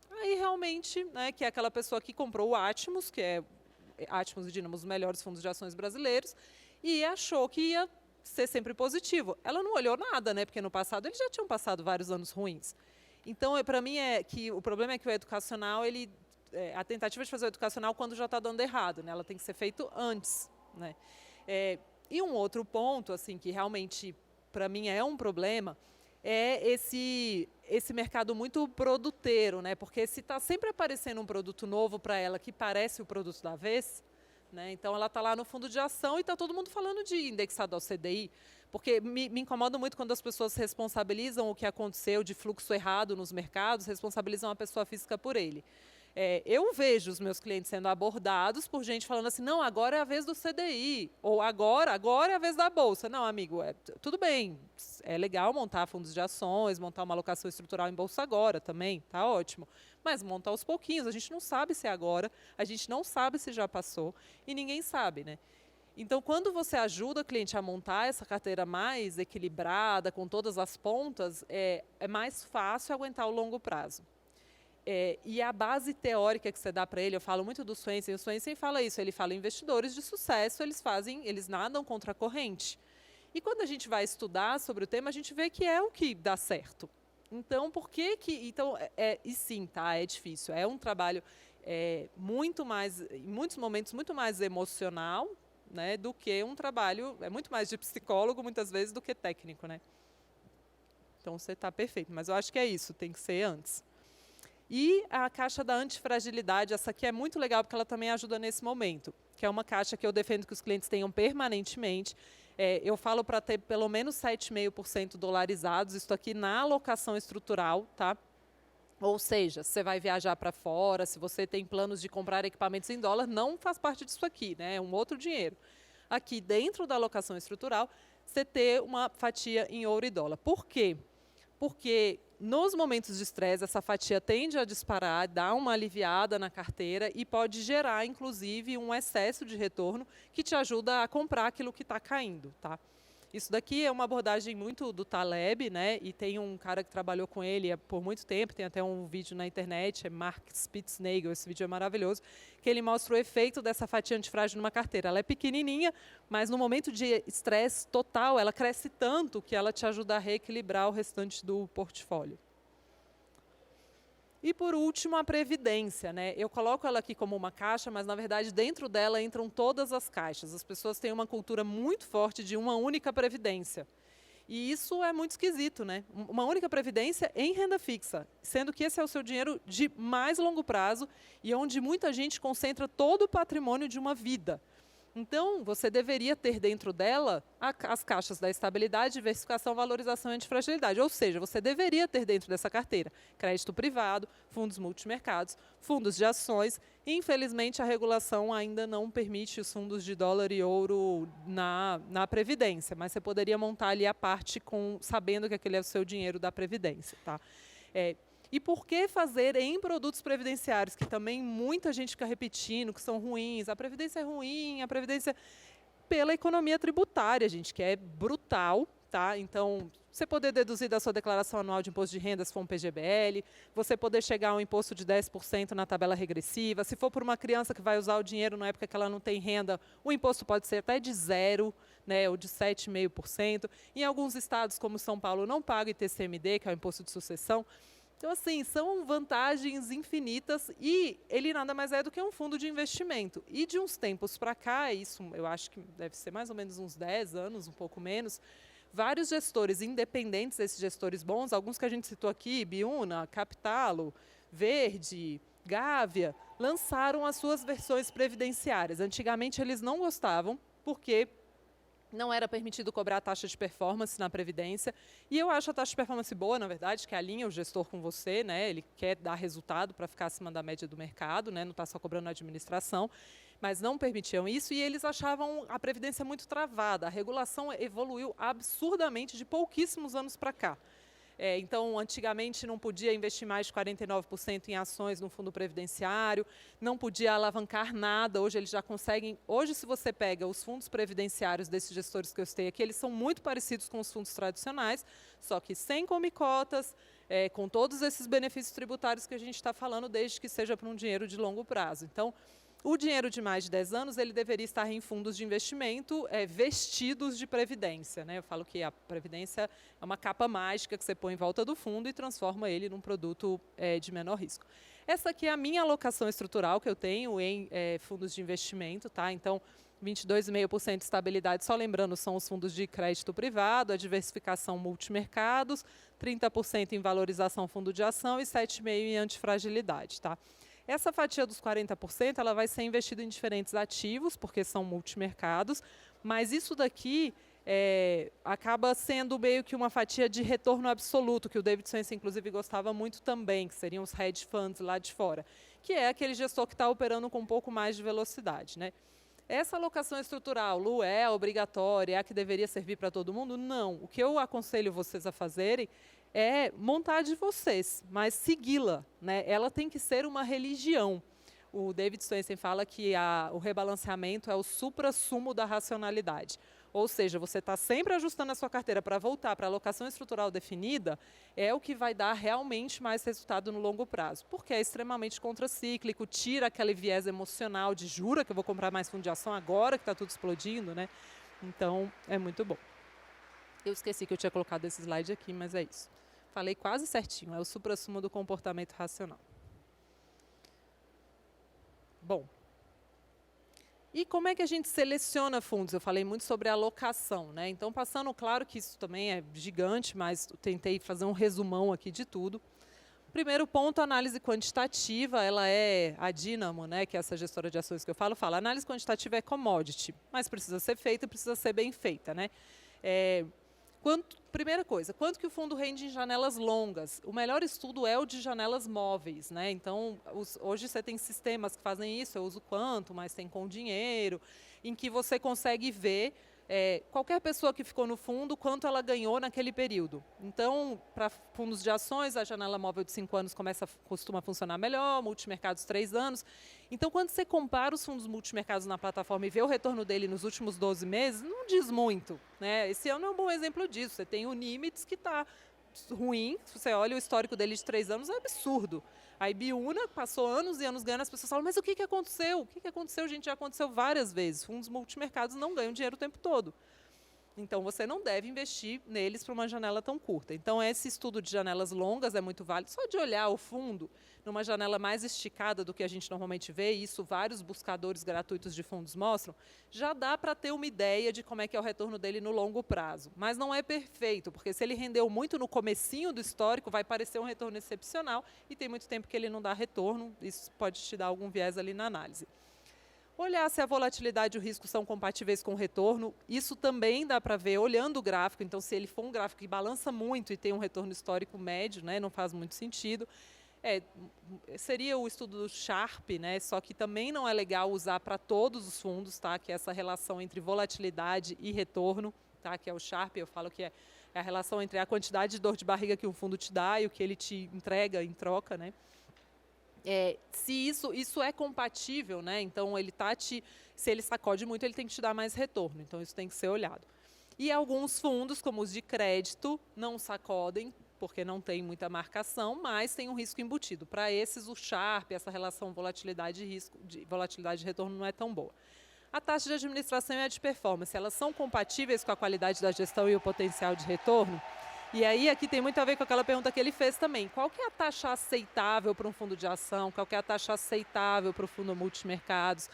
Aí realmente, né, que é aquela pessoa que comprou o Atmos, que é Atmos e Dínamos, os melhores fundos de ações brasileiros, e achou que ia ser sempre positivo. Ela não olhou nada, né, porque no passado eles já tinham passado vários anos ruins. Então, para mim, o problema é que o educacional, a tentativa de fazer o educacional quando já está dando errado, né, ela tem que ser feito antes. Né. E um outro ponto, assim, que realmente, para mim, é um problema, é esse mercado muito produteiro, né? Porque se está sempre aparecendo um produto novo para ela que parece o produto da vez, né? Então ela está lá no fundo de ação e está todo mundo falando de indexado ao CDI, porque me incomoda muito quando as pessoas responsabilizam o que aconteceu de fluxo errado nos mercados, responsabilizam a pessoa física por ele. Eu vejo os meus clientes sendo abordados por gente falando assim, não, agora é a vez do CDI, ou agora é a vez da Bolsa. Não, amigo, tudo bem, é legal montar fundos de ações, montar uma alocação estrutural em Bolsa agora também, tá ótimo. Mas monta aos pouquinhos, a gente não sabe se é agora, a gente não sabe se já passou, e ninguém sabe, né? Então, quando você ajuda o cliente a montar essa carteira mais equilibrada, com todas as pontas, é mais fácil aguentar o longo prazo. E a base teórica que você dá para ele, eu falo muito do Swensen, o Swensen fala isso, ele fala investidores de sucesso, eles nadam contra a corrente. E quando a gente vai estudar sobre o tema, a gente vê que é o que dá certo. Então, por que que... Então, e sim, tá, é difícil, é um trabalho muito mais, em muitos momentos, muito mais emocional, né, do que um trabalho, muito mais de psicólogo, muitas vezes, do que técnico, né? Então, você está perfeito, mas eu acho que é isso, tem que ser antes. E a caixa da antifragilidade, essa aqui é muito legal porque ela também ajuda nesse momento, que é uma caixa que eu defendo que os clientes tenham permanentemente. Eu falo para ter pelo menos 7,5% dolarizados, isso aqui na alocação estrutural, tá? Ou seja, se você vai viajar para fora, se você tem planos de comprar equipamentos em dólar, não faz parte disso aqui, né? É um outro dinheiro. Aqui dentro da alocação estrutural, você ter uma fatia em ouro e dólar. Por quê? Porque nos momentos de estresse, essa fatia tende a disparar, dá uma aliviada na carteira e pode gerar, inclusive, um excesso de retorno que te ajuda a comprar aquilo que está caindo. Tá? Isso daqui é uma abordagem muito do Taleb, né? E tem um cara que trabalhou com ele por muito tempo, tem até um vídeo na internet, é Mark Spitznagel, esse vídeo é maravilhoso, que ele mostra o efeito dessa fatia antifrágil numa carteira. Ela é pequenininha, mas no momento de estresse total, ela cresce tanto que ela te ajuda a reequilibrar o restante do portfólio. E, por último, a previdência, né? Eu coloco ela aqui como uma caixa, mas, na verdade, dentro dela entram todas as caixas. As pessoas têm uma cultura muito forte de uma única previdência. E isso é muito esquisito, né? Uma única previdência em renda fixa, sendo que esse é o seu dinheiro de mais longo prazo e onde muita gente concentra todo o patrimônio de uma vida. Então, você deveria ter dentro dela as caixas da estabilidade, diversificação, valorização e antifragilidade. Ou seja, você deveria ter dentro dessa carteira crédito privado, fundos multimercados, fundos de ações. Infelizmente, a regulação ainda não permite os fundos de dólar e ouro na Previdência, mas você poderia montar ali a parte sabendo que aquele é o seu dinheiro da Previdência. Tá? E por que fazer em produtos previdenciários, que também muita gente fica repetindo, que são ruins? A Previdência é ruim, a Previdência... Pela economia tributária, gente, que é brutal, tá? Então, você poder deduzir da sua declaração anual de imposto de renda, se for um PGBL, você poder chegar a um imposto de 10% na tabela regressiva, se for por uma criança que vai usar o dinheiro na época que ela não tem renda, o imposto pode ser até de 0%, né, ou de 7,5%. Em alguns estados, como São Paulo, não paga ITCMD, que é o imposto de sucessão. Então, assim, são vantagens infinitas e ele nada mais é do que um fundo de investimento. E de uns tempos para cá, isso eu acho que deve ser mais ou menos uns 10 anos, um pouco menos, vários gestores independentes, esses gestores bons, alguns que a gente citou aqui, Biuna, Capitalo, Verde, Gávea, lançaram as suas versões previdenciárias. Antigamente eles não gostavam, porque não era permitido cobrar a taxa de performance na Previdência. E eu acho a taxa de performance boa, na verdade, que alinha o gestor com você, né? Ele quer dar resultado para ficar acima da média do mercado, né? Não está só cobrando a administração. Mas não permitiam isso e eles achavam a Previdência muito travada. A regulação evoluiu absurdamente de pouquíssimos anos para cá. Então, antigamente não podia investir mais de 49% em ações no fundo previdenciário, não podia alavancar nada. Hoje eles já conseguem. Hoje, se você pega os fundos previdenciários desses gestores que eu citei aqui, eles são muito parecidos com os fundos tradicionais, só que sem comicotas, com todos esses benefícios tributários que a gente está falando, desde que seja para um dinheiro de longo prazo. Então, o dinheiro de mais de 10 anos, ele deveria estar em fundos de investimento vestidos de previdência, né? Eu falo que a previdência é uma capa mágica que você põe em volta do fundo e transforma ele num produto de menor risco. Essa aqui é a minha alocação estrutural que eu tenho em fundos de investimento, tá? Então, 22,5% de estabilidade, só lembrando, são os fundos de crédito privado, a diversificação multimercados, 30% em valorização fundo de ação e 7,5% em antifragilidade, tá? Essa fatia dos 40%, ela vai ser investida em diferentes ativos, porque são multimercados, mas isso daqui acaba sendo meio que uma fatia de retorno absoluto, que o David Swensen, inclusive, gostava muito também, que seriam os hedge funds lá de fora, que é aquele gestor que está operando com um pouco mais de velocidade, né? Essa alocação estrutural, Lu, é obrigatória, é a que deveria servir para todo mundo? Não. O que eu aconselho vocês a fazerem é montar de vocês, mas segui-la, né? Ela tem que ser uma religião. O David Swensen fala que o rebalanceamento é o suprassumo da racionalidade. Ou seja, você está sempre ajustando a sua carteira para voltar para a alocação estrutural definida, é o que vai dar realmente mais resultado no longo prazo. Porque é extremamente contracíclico, tira aquele viés emocional de jura que eu vou comprar mais fundo de ação agora que está tudo explodindo, né? Então, é muito bom. Eu esqueci que eu tinha colocado esse slide aqui, mas é isso. Falei quase certinho, é o suprassumo do comportamento racional. Bom. E como é que a gente seleciona fundos? Eu falei muito sobre a alocação, né? Então, passando, claro que isso também é gigante, mas tentei fazer um resumão aqui de tudo. Primeiro ponto, análise quantitativa, ela é a Dínamo, né, que é essa gestora de ações que eu falo, análise quantitativa é commodity, mas precisa ser feita e precisa ser bem feita, né? Primeira coisa, quanto que o fundo rende em janelas longas? O melhor estudo é o de janelas móveis, né? Então, hoje você tem sistemas que fazem isso, eu uso quanto, mas tem com dinheiro, em que você consegue ver qualquer pessoa que ficou no fundo, quanto ela ganhou naquele período. Então, para fundos de ações, a janela móvel de 5 anos costuma funcionar melhor, multimercados 3 anos. Então, quando você compara os fundos multimercados na plataforma e vê o retorno dele nos últimos 12 meses, não diz muito, né? Esse ano é um bom exemplo disso. Você tem o Nimitz, que está ruim, se você olha o histórico dele de 3 anos, é absurdo. A Ibiúna passou anos e anos ganhando, as pessoas falam, mas o que aconteceu? O que aconteceu, gente? Já aconteceu várias vezes. Fundos multimercados não ganham dinheiro o tempo todo. Então, você não deve investir neles para uma janela tão curta. Então, esse estudo de janelas longas é muito válido. Só de olhar o fundo numa janela mais esticada do que a gente normalmente vê, e isso vários buscadores gratuitos de fundos mostram, já dá para ter uma ideia de como é que é o retorno dele no longo prazo. Mas não é perfeito, porque se ele rendeu muito no comecinho do histórico, vai parecer um retorno excepcional e tem muito tempo que ele não dá retorno. Isso pode te dar algum viés ali na análise. Olhar se a volatilidade e o risco são compatíveis com o retorno, isso também dá para ver olhando o gráfico. Então, se ele for um gráfico que balança muito e tem um retorno histórico médio, né, não faz muito sentido. Seria o estudo do Sharpe, né, só que também não é legal usar para todos os fundos, tá, que é essa relação entre volatilidade e retorno, tá, que é o Sharpe. Eu falo que é a relação entre a quantidade de dor de barriga que um fundo te dá e o que ele te entrega em troca, né? Se isso é compatível, né? Então se ele sacode muito, ele tem que te dar mais retorno. Então isso tem que ser olhado. E alguns fundos, como os de crédito, não sacodem, porque não tem muita marcação, mas tem um risco embutido. Para esses, o Sharpe, essa relação volatilidade e risco, volatilidade e retorno não é tão boa. A taxa de administração e a de performance, elas são compatíveis com a qualidade da gestão e o potencial de retorno? E aí, aqui tem muito a ver com aquela pergunta que ele fez também. Qual que é a taxa aceitável para um fundo de ação? Qual que é a taxa aceitável para o fundo multimercados?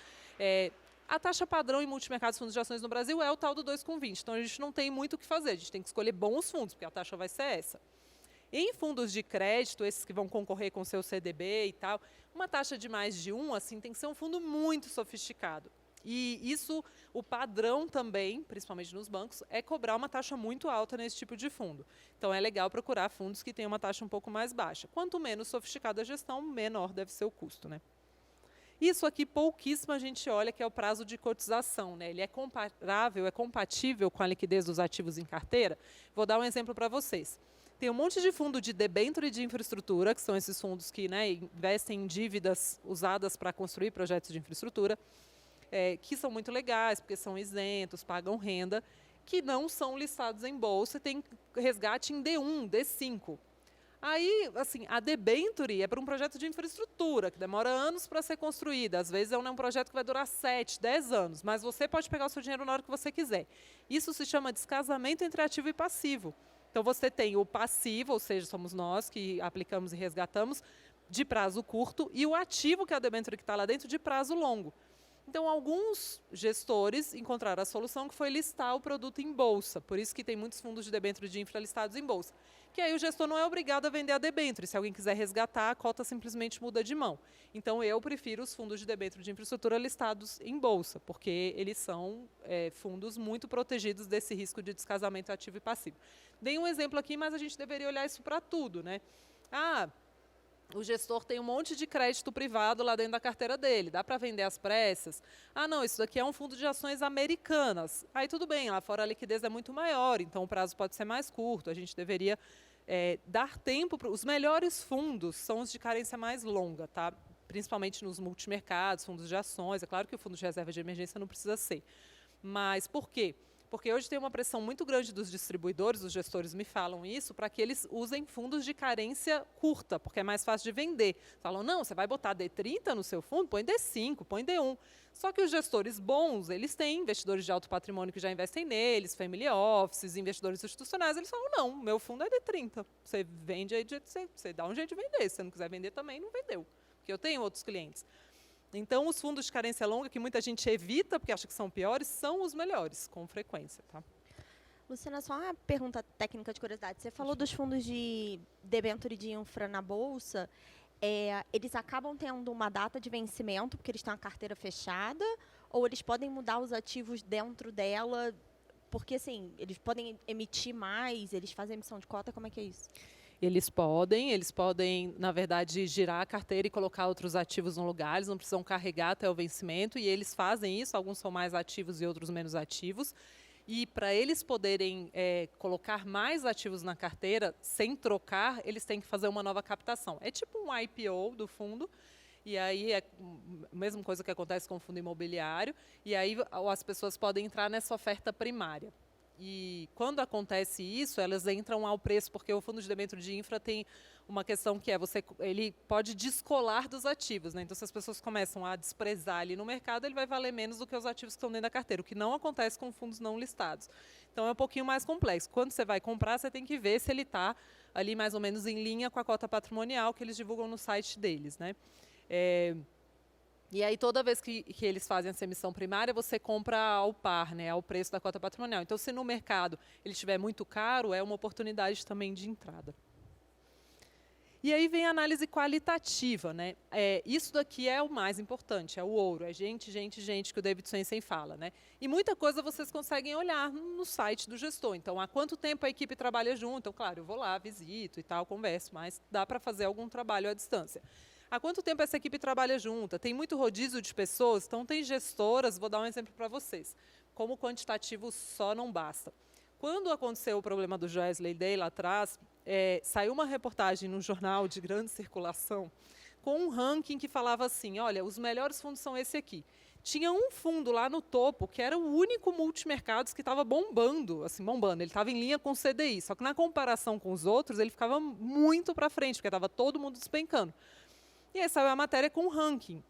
A taxa padrão em multimercados e fundos de ações no Brasil é o tal do 2,20. Então, a gente não tem muito o que fazer. A gente tem que escolher bons fundos, porque a taxa vai ser essa. Em fundos de crédito, esses que vão concorrer com o seu CDB e tal, uma taxa de mais de 1, assim, tem que ser um fundo muito sofisticado. E isso, o padrão também, principalmente nos bancos, é cobrar uma taxa muito alta nesse tipo de fundo. Então, é legal procurar fundos que tenham uma taxa um pouco mais baixa. Quanto menos sofisticada a gestão, menor deve ser o custo, né? Isso aqui, pouquíssima gente olha, que é o prazo de cotização, né? Ele é comparável, é compatível com a liquidez dos ativos em carteira. Vou dar um exemplo para vocês. Tem um monte de fundo de debênture de infraestrutura, que são esses fundos que, né, investem em dívidas usadas para construir projetos de infraestrutura, que são muito legais, porque são isentos, pagam renda, que não são listados em bolsa, tem resgate em D1, D5. Aí, assim, a debênture é para um projeto de infraestrutura, que demora anos para ser construída. Às vezes é um projeto que vai durar 7, 10 anos, mas você pode pegar o seu dinheiro na hora que você quiser. Isso se chama descasamento entre ativo e passivo. Então, você tem o passivo, ou seja, somos nós que aplicamos e resgatamos, de prazo curto, e o ativo, que é a debênture que está lá dentro, de prazo longo. Então, alguns gestores encontraram a solução, que foi listar o produto em bolsa. Por isso que tem muitos fundos de debênture de infra listados em bolsa. Que aí o gestor não é obrigado a vender a debênture. Se alguém quiser resgatar, a cota simplesmente muda de mão. Então, eu prefiro os fundos de debênture de infraestrutura listados em bolsa, porque eles são fundos muito protegidos desse risco de descasamento ativo e passivo. Dei um exemplo aqui, mas a gente deveria olhar isso para tudo, né? O gestor tem um monte de crédito privado lá dentro da carteira dele, dá para vender às pressas? Não, isso daqui é um fundo de ações americanas. Aí tudo bem, lá fora a liquidez é muito maior, então o prazo pode ser mais curto, a gente deveria dar tempo. Os melhores fundos são os de carência mais longa, tá? Principalmente nos multimercados, fundos de ações. É claro que o fundo de reserva de emergência não precisa ser. Mas por quê? Porque hoje tem uma pressão muito grande dos distribuidores, os gestores me falam isso, para que eles usem fundos de carência curta, porque é mais fácil de vender. Falam, não, você vai botar D30 no seu fundo, põe D5, põe D1. Só que os gestores bons, eles têm investidores de alto patrimônio que já investem neles, family offices, investidores institucionais, eles falam, não, meu fundo é D30. Você vende aí, você dá um jeito de vender. Se você não quiser vender também, não vendeu. Porque eu tenho outros clientes. Então, os fundos de carência longa, que muita gente evita, porque acha que são piores, são os melhores, com frequência. Tá? Luciana, só uma pergunta técnica de curiosidade. Você falou dos fundos de debênture de infra na Bolsa. Eles acabam tendo uma data de vencimento, porque eles têm uma carteira fechada, ou eles podem mudar os ativos dentro dela, porque, assim, eles podem emitir mais, eles fazem emissão de cota, como é que é isso? Eles podem, na verdade, girar a carteira e colocar outros ativos no lugar, eles não precisam carregar até o vencimento, e eles fazem isso, alguns são mais ativos e outros menos ativos. E para eles poderem colocar mais ativos na carteira, sem trocar, eles têm que fazer uma nova captação. É tipo um IPO do fundo, e aí é a mesma coisa que acontece com o fundo imobiliário, e aí as pessoas podem entrar nessa oferta primária. E quando acontece isso, elas entram ao preço, porque o fundo de debênture de infra tem uma questão que ele pode descolar dos ativos, né? Então, se as pessoas começam a desprezar ali no mercado, ele vai valer menos do que os ativos que estão dentro da carteira, o que não acontece com fundos não listados. Então, é um pouquinho mais complexo. Quando você vai comprar, você tem que ver se ele está ali mais ou menos em linha com a cota patrimonial que eles divulgam no site deles, né? E aí, toda vez que eles fazem essa emissão primária, você compra ao par, né, ao preço da cota patrimonial. Então, se no mercado ele estiver muito caro, é uma oportunidade também de entrada. E aí vem a análise qualitativa, né? Isso daqui é o mais importante, é o ouro, é gente, que o David Swensen fala, né? E muita coisa vocês conseguem olhar no site do gestor. Então, há quanto tempo a equipe trabalha junto? Então, claro, eu vou lá, visito e tal, converso, mas dá para fazer algum trabalho à distância. Há quanto tempo essa equipe trabalha junta? Tem muito rodízio de pessoas? Então, tem gestoras, vou dar um exemplo para vocês. Como o quantitativo só não basta. Quando aconteceu o problema do Joesley Day lá atrás, saiu uma reportagem num jornal de grande circulação com um ranking que falava assim, olha, os melhores fundos são esse aqui. Tinha um fundo lá no topo, que era o único multimercados que estava bombando, assim, bombando. Ele estava em linha com o CDI, só que na comparação com os outros, ele ficava muito para frente, porque estava todo mundo despencando. E aí saiu a matéria com o ranking.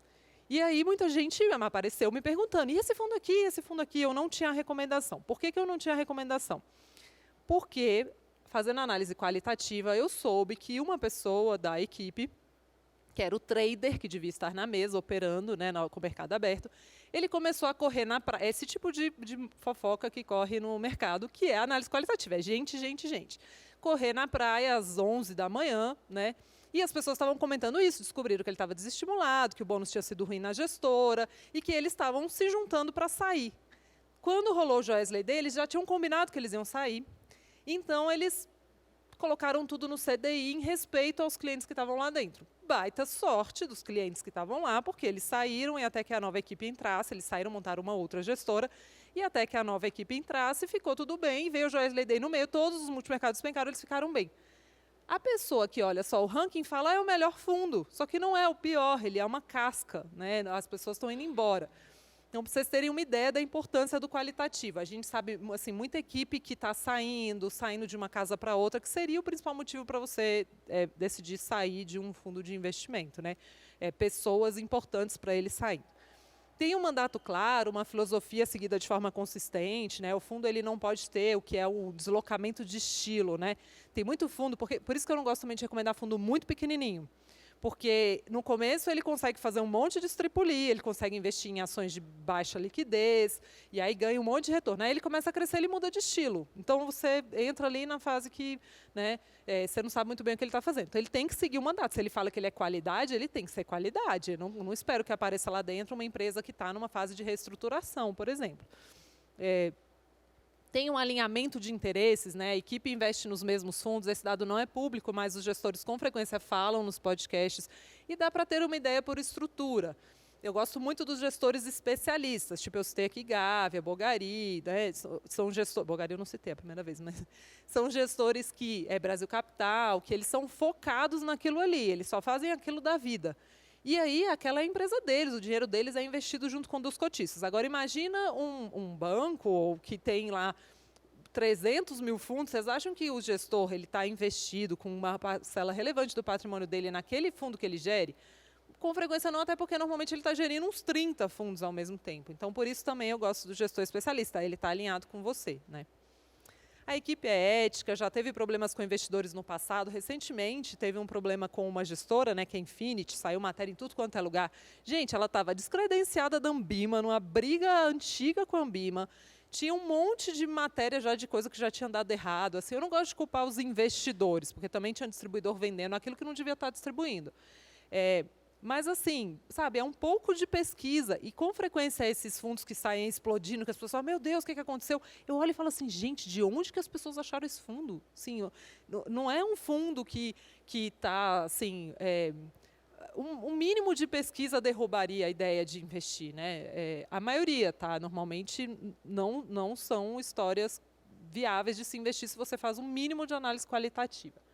E aí muita gente apareceu me perguntando, e esse fundo aqui, eu não tinha recomendação. Por que eu não tinha recomendação? Porque fazendo análise qualitativa, eu soube que uma pessoa da equipe, que era o trader, que devia estar na mesa, operando, né, com o mercado aberto, ele começou a correr na praia. Esse tipo de fofoca que corre no mercado, que é a análise qualitativa, é gente, gente, gente. Correr na praia às 11 da manhã, né? E as pessoas estavam comentando isso, descobriram que ele estava desestimulado, que o bônus tinha sido ruim na gestora e que eles estavam se juntando para sair. Quando rolou o Joesley Day, eles já tinham combinado que eles iam sair. Então, eles colocaram tudo no CDI em respeito aos clientes que estavam lá dentro. Baita sorte dos clientes que estavam lá, porque eles saíram e até que a nova equipe entrasse, eles saíram, montaram uma outra gestora, e até que a nova equipe entrasse, ficou tudo bem, veio o Joesley Day no meio, todos os multimercados despencaram, eles ficaram bem. A pessoa que olha só o ranking fala, é o melhor fundo, só que não é o pior, ele é uma casca, né? As pessoas estão indo embora. Então, para vocês terem uma ideia da importância do qualitativo. A gente sabe, assim, muita equipe que está saindo de uma casa para outra, que seria o principal motivo para você decidir sair de um fundo de investimento, né? Pessoas importantes para ele sair. Tem um mandato claro, uma filosofia seguida de forma consistente, né? O fundo ele não pode ter o que é o deslocamento de estilo, né? Tem muito fundo, por isso que eu não gosto também de recomendar fundo muito pequenininho. Porque no começo ele consegue fazer um monte de estripulia, ele consegue investir em ações de baixa liquidez, e aí ganha um monte de retorno. Aí ele começa a crescer, ele muda de estilo. Então você entra ali na fase que, né, você não sabe muito bem o que ele está fazendo. Então ele tem que seguir o mandato. Se ele fala que ele é qualidade, ele tem que ser qualidade. Eu não espero que apareça lá dentro uma empresa que está numa fase de reestruturação, por exemplo. Tem um alinhamento de interesses, né? A equipe investe nos mesmos fundos, esse dado não é público, mas os gestores com frequência falam nos podcasts, e dá para ter uma ideia por estrutura. Eu gosto muito dos gestores especialistas, tipo eu citei aqui Gávea, Bogari, né? São gestores, Bogari eu não citei a primeira vez, mas são gestores que é Brasil Capital, que eles são focados naquilo ali, eles só fazem aquilo da vida. E aí, aquela é a empresa deles, o dinheiro deles é investido junto com o dos cotistas. Agora, imagina um banco que tem lá 300 mil fundos, vocês acham que o gestor está investido com uma parcela relevante do patrimônio dele naquele fundo que ele gere? Com frequência não, até porque normalmente ele está gerindo uns 30 fundos ao mesmo tempo. Então, por isso também eu gosto do gestor especialista, ele está alinhado com você, né? A equipe é ética, já teve problemas com investidores no passado. Recentemente, teve um problema com uma gestora, né, que é a Infinity, saiu matéria em tudo quanto é lugar. Gente, ela estava descredenciada da Ambima, numa briga antiga com a Ambima. Tinha um monte de matéria já de coisa que já tinha dado errado. Assim, eu não gosto de culpar os investidores, porque também tinha distribuidor vendendo aquilo que não devia estar distribuindo. Mas, assim, sabe, é um pouco de pesquisa. E, com frequência, esses fundos que saem explodindo, que as pessoas falam, meu Deus, o que aconteceu? Eu olho e falo assim, gente, de onde que as pessoas acharam esse fundo? Sim, não é um fundo que está, assim... um mínimo de pesquisa derrubaria a ideia de investir, né? A maioria, tá? Normalmente, não são histórias viáveis de se investir se você faz um mínimo de análise qualitativa.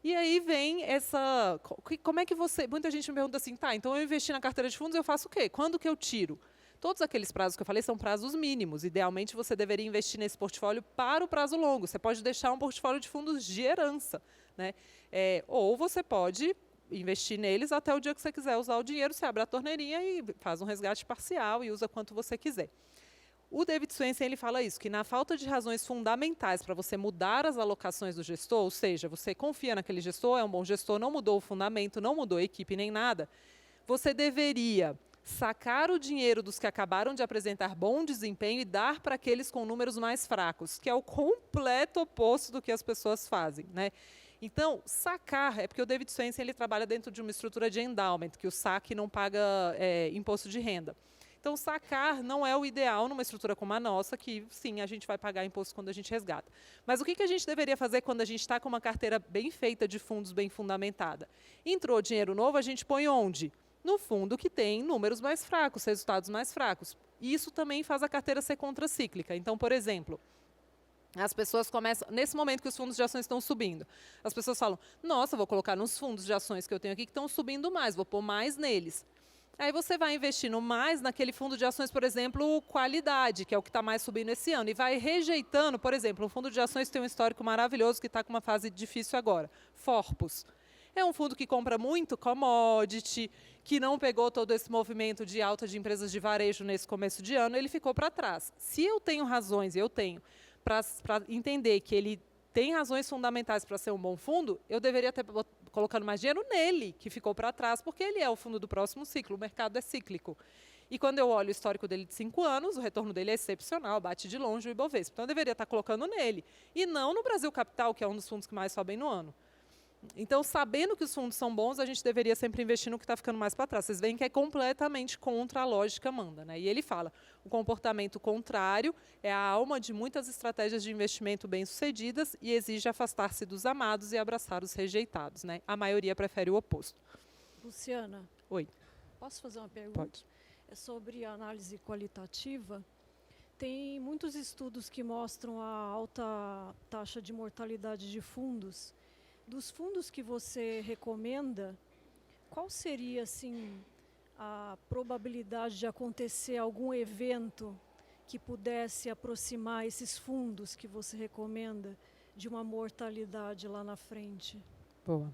E aí vem essa... Como é que você... Muita gente me pergunta assim, tá, então eu investi na carteira de fundos, eu faço o quê? Quando que eu tiro? Todos aqueles prazos que eu falei são prazos mínimos. Idealmente, você deveria investir nesse portfólio para o prazo longo. Você pode deixar um portfólio de fundos de herança, né? Ou você pode investir neles até o dia que você quiser usar o dinheiro, você abre a torneirinha e faz um resgate parcial e usa quanto você quiser. O David Swensen ele fala isso, que na falta de razões fundamentais para você mudar as alocações do gestor, ou seja, você confia naquele gestor, é um bom gestor, não mudou o fundamento, não mudou a equipe nem nada, você deveria sacar o dinheiro dos que acabaram de apresentar bom desempenho e dar para aqueles com números mais fracos, que é o completo oposto do que as pessoas fazem, né? Então, sacar, é porque o David Swensen ele trabalha dentro de uma estrutura de endowment, que o saque não paga imposto de renda. Então, sacar não é o ideal numa estrutura como a nossa, que, sim, a gente vai pagar imposto quando a gente resgata. Mas o que a gente deveria fazer quando a gente está com uma carteira bem feita de fundos bem fundamentada? Entrou dinheiro novo, a gente põe onde? No fundo que tem números mais fracos, resultados mais fracos. E isso também faz a carteira ser contracíclica. Então, por exemplo, as pessoas começam, nesse momento que os fundos de ações estão subindo, as pessoas falam, nossa, vou colocar nos fundos de ações que eu tenho aqui que estão subindo mais, vou pôr mais neles. Aí você vai investindo mais naquele fundo de ações, por exemplo, qualidade, que é o que está mais subindo esse ano, e vai rejeitando, por exemplo, um fundo de ações tem um histórico maravilhoso que está com uma fase difícil agora, Forpus. É um fundo que compra muito commodity, que não pegou todo esse movimento de alta de empresas de varejo nesse começo de ano, ele ficou para trás. Se eu tenho razões, e eu tenho, para entender que ele tem razões fundamentais para ser um bom fundo, eu deveria estar colocando mais dinheiro nele, que ficou para trás, porque ele é o fundo do próximo ciclo, o mercado é cíclico. E quando eu olho o histórico dele de 5 anos, o retorno dele é excepcional, bate de longe o Ibovespa. Então, eu deveria estar colocando nele, e não no Brasil Capital, que é um dos fundos que mais sobem no ano. Então, sabendo que os fundos são bons, a gente deveria sempre investir no que está ficando mais para trás. Vocês veem que é completamente contra a lógica Manda, né? E ele fala, o comportamento contrário é a alma de muitas estratégias de investimento bem-sucedidas e exige afastar-se dos amados e abraçar os rejeitados, né? A maioria prefere o oposto. Luciana. Oi. Posso fazer uma pergunta? Pode. É sobre a análise qualitativa. Tem muitos estudos que mostram a alta taxa de mortalidade de fundos. Dos fundos que você recomenda, qual seria assim a probabilidade de acontecer algum evento que pudesse aproximar esses fundos que você recomenda de uma mortalidade lá na frente? Boa.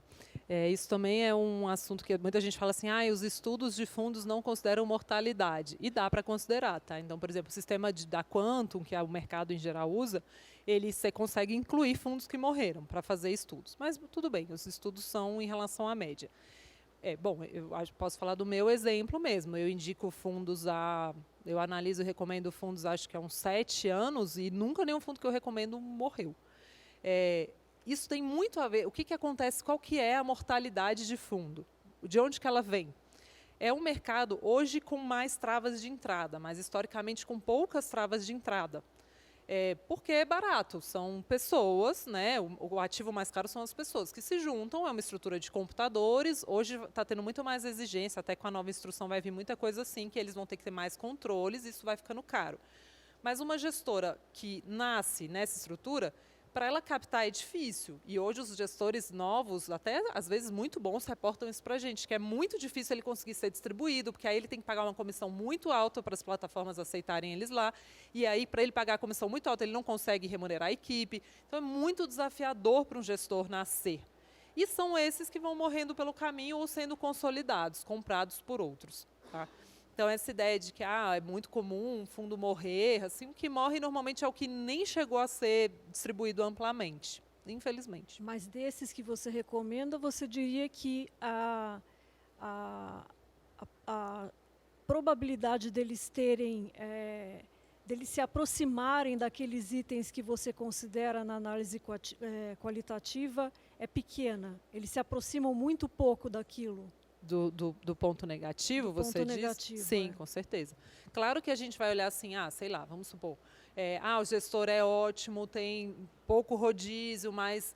Isso também é um assunto que muita gente fala assim, os estudos de fundos não consideram mortalidade. E dá para considerar, tá? Então, por exemplo, o sistema da Quantum, que o mercado em geral usa, você consegue incluir fundos que morreram para fazer estudos. Mas tudo bem, os estudos são em relação à média. Bom, eu posso falar do meu exemplo mesmo. Eu indico fundos eu analiso e recomendo fundos, acho que há uns 7 anos, e nunca nenhum fundo que eu recomendo morreu. Isso tem muito a ver, o que acontece, qual que é a mortalidade de fundo? De onde que ela vem? É um mercado hoje com mais travas de entrada, mas historicamente com poucas travas de entrada. Porque é barato, são pessoas, né? O ativo mais caro são as pessoas que se juntam, é uma estrutura de computadores, hoje está tendo muito mais exigência, até com a nova instrução vai vir muita coisa assim, que eles vão ter que ter mais controles, isso vai ficando caro. Mas uma gestora que nasce nessa estrutura, para ela captar é difícil, e hoje os gestores novos, até às vezes muito bons, reportam isso para a gente, que é muito difícil ele conseguir ser distribuído, porque aí ele tem que pagar uma comissão muito alta para as plataformas aceitarem eles lá, e aí para ele pagar a comissão muito alta, ele não consegue remunerar a equipe, então é muito desafiador para um gestor nascer. E são esses que vão morrendo pelo caminho ou sendo consolidados, comprados por outros, tá? Então, essa ideia de que é muito comum um fundo morrer, assim, o que morre normalmente é o que nem chegou a ser distribuído amplamente, infelizmente. Mas desses que você recomenda, você diria que a probabilidade deles deles se aproximarem daqueles itens que você considera na análise qualitativa é pequena. Eles se aproximam muito pouco daquilo. Do ponto negativo, você diz? Negativo, sim, com certeza. Claro que a gente vai olhar assim, sei lá, vamos supor, o gestor é ótimo, tem pouco rodízio, mas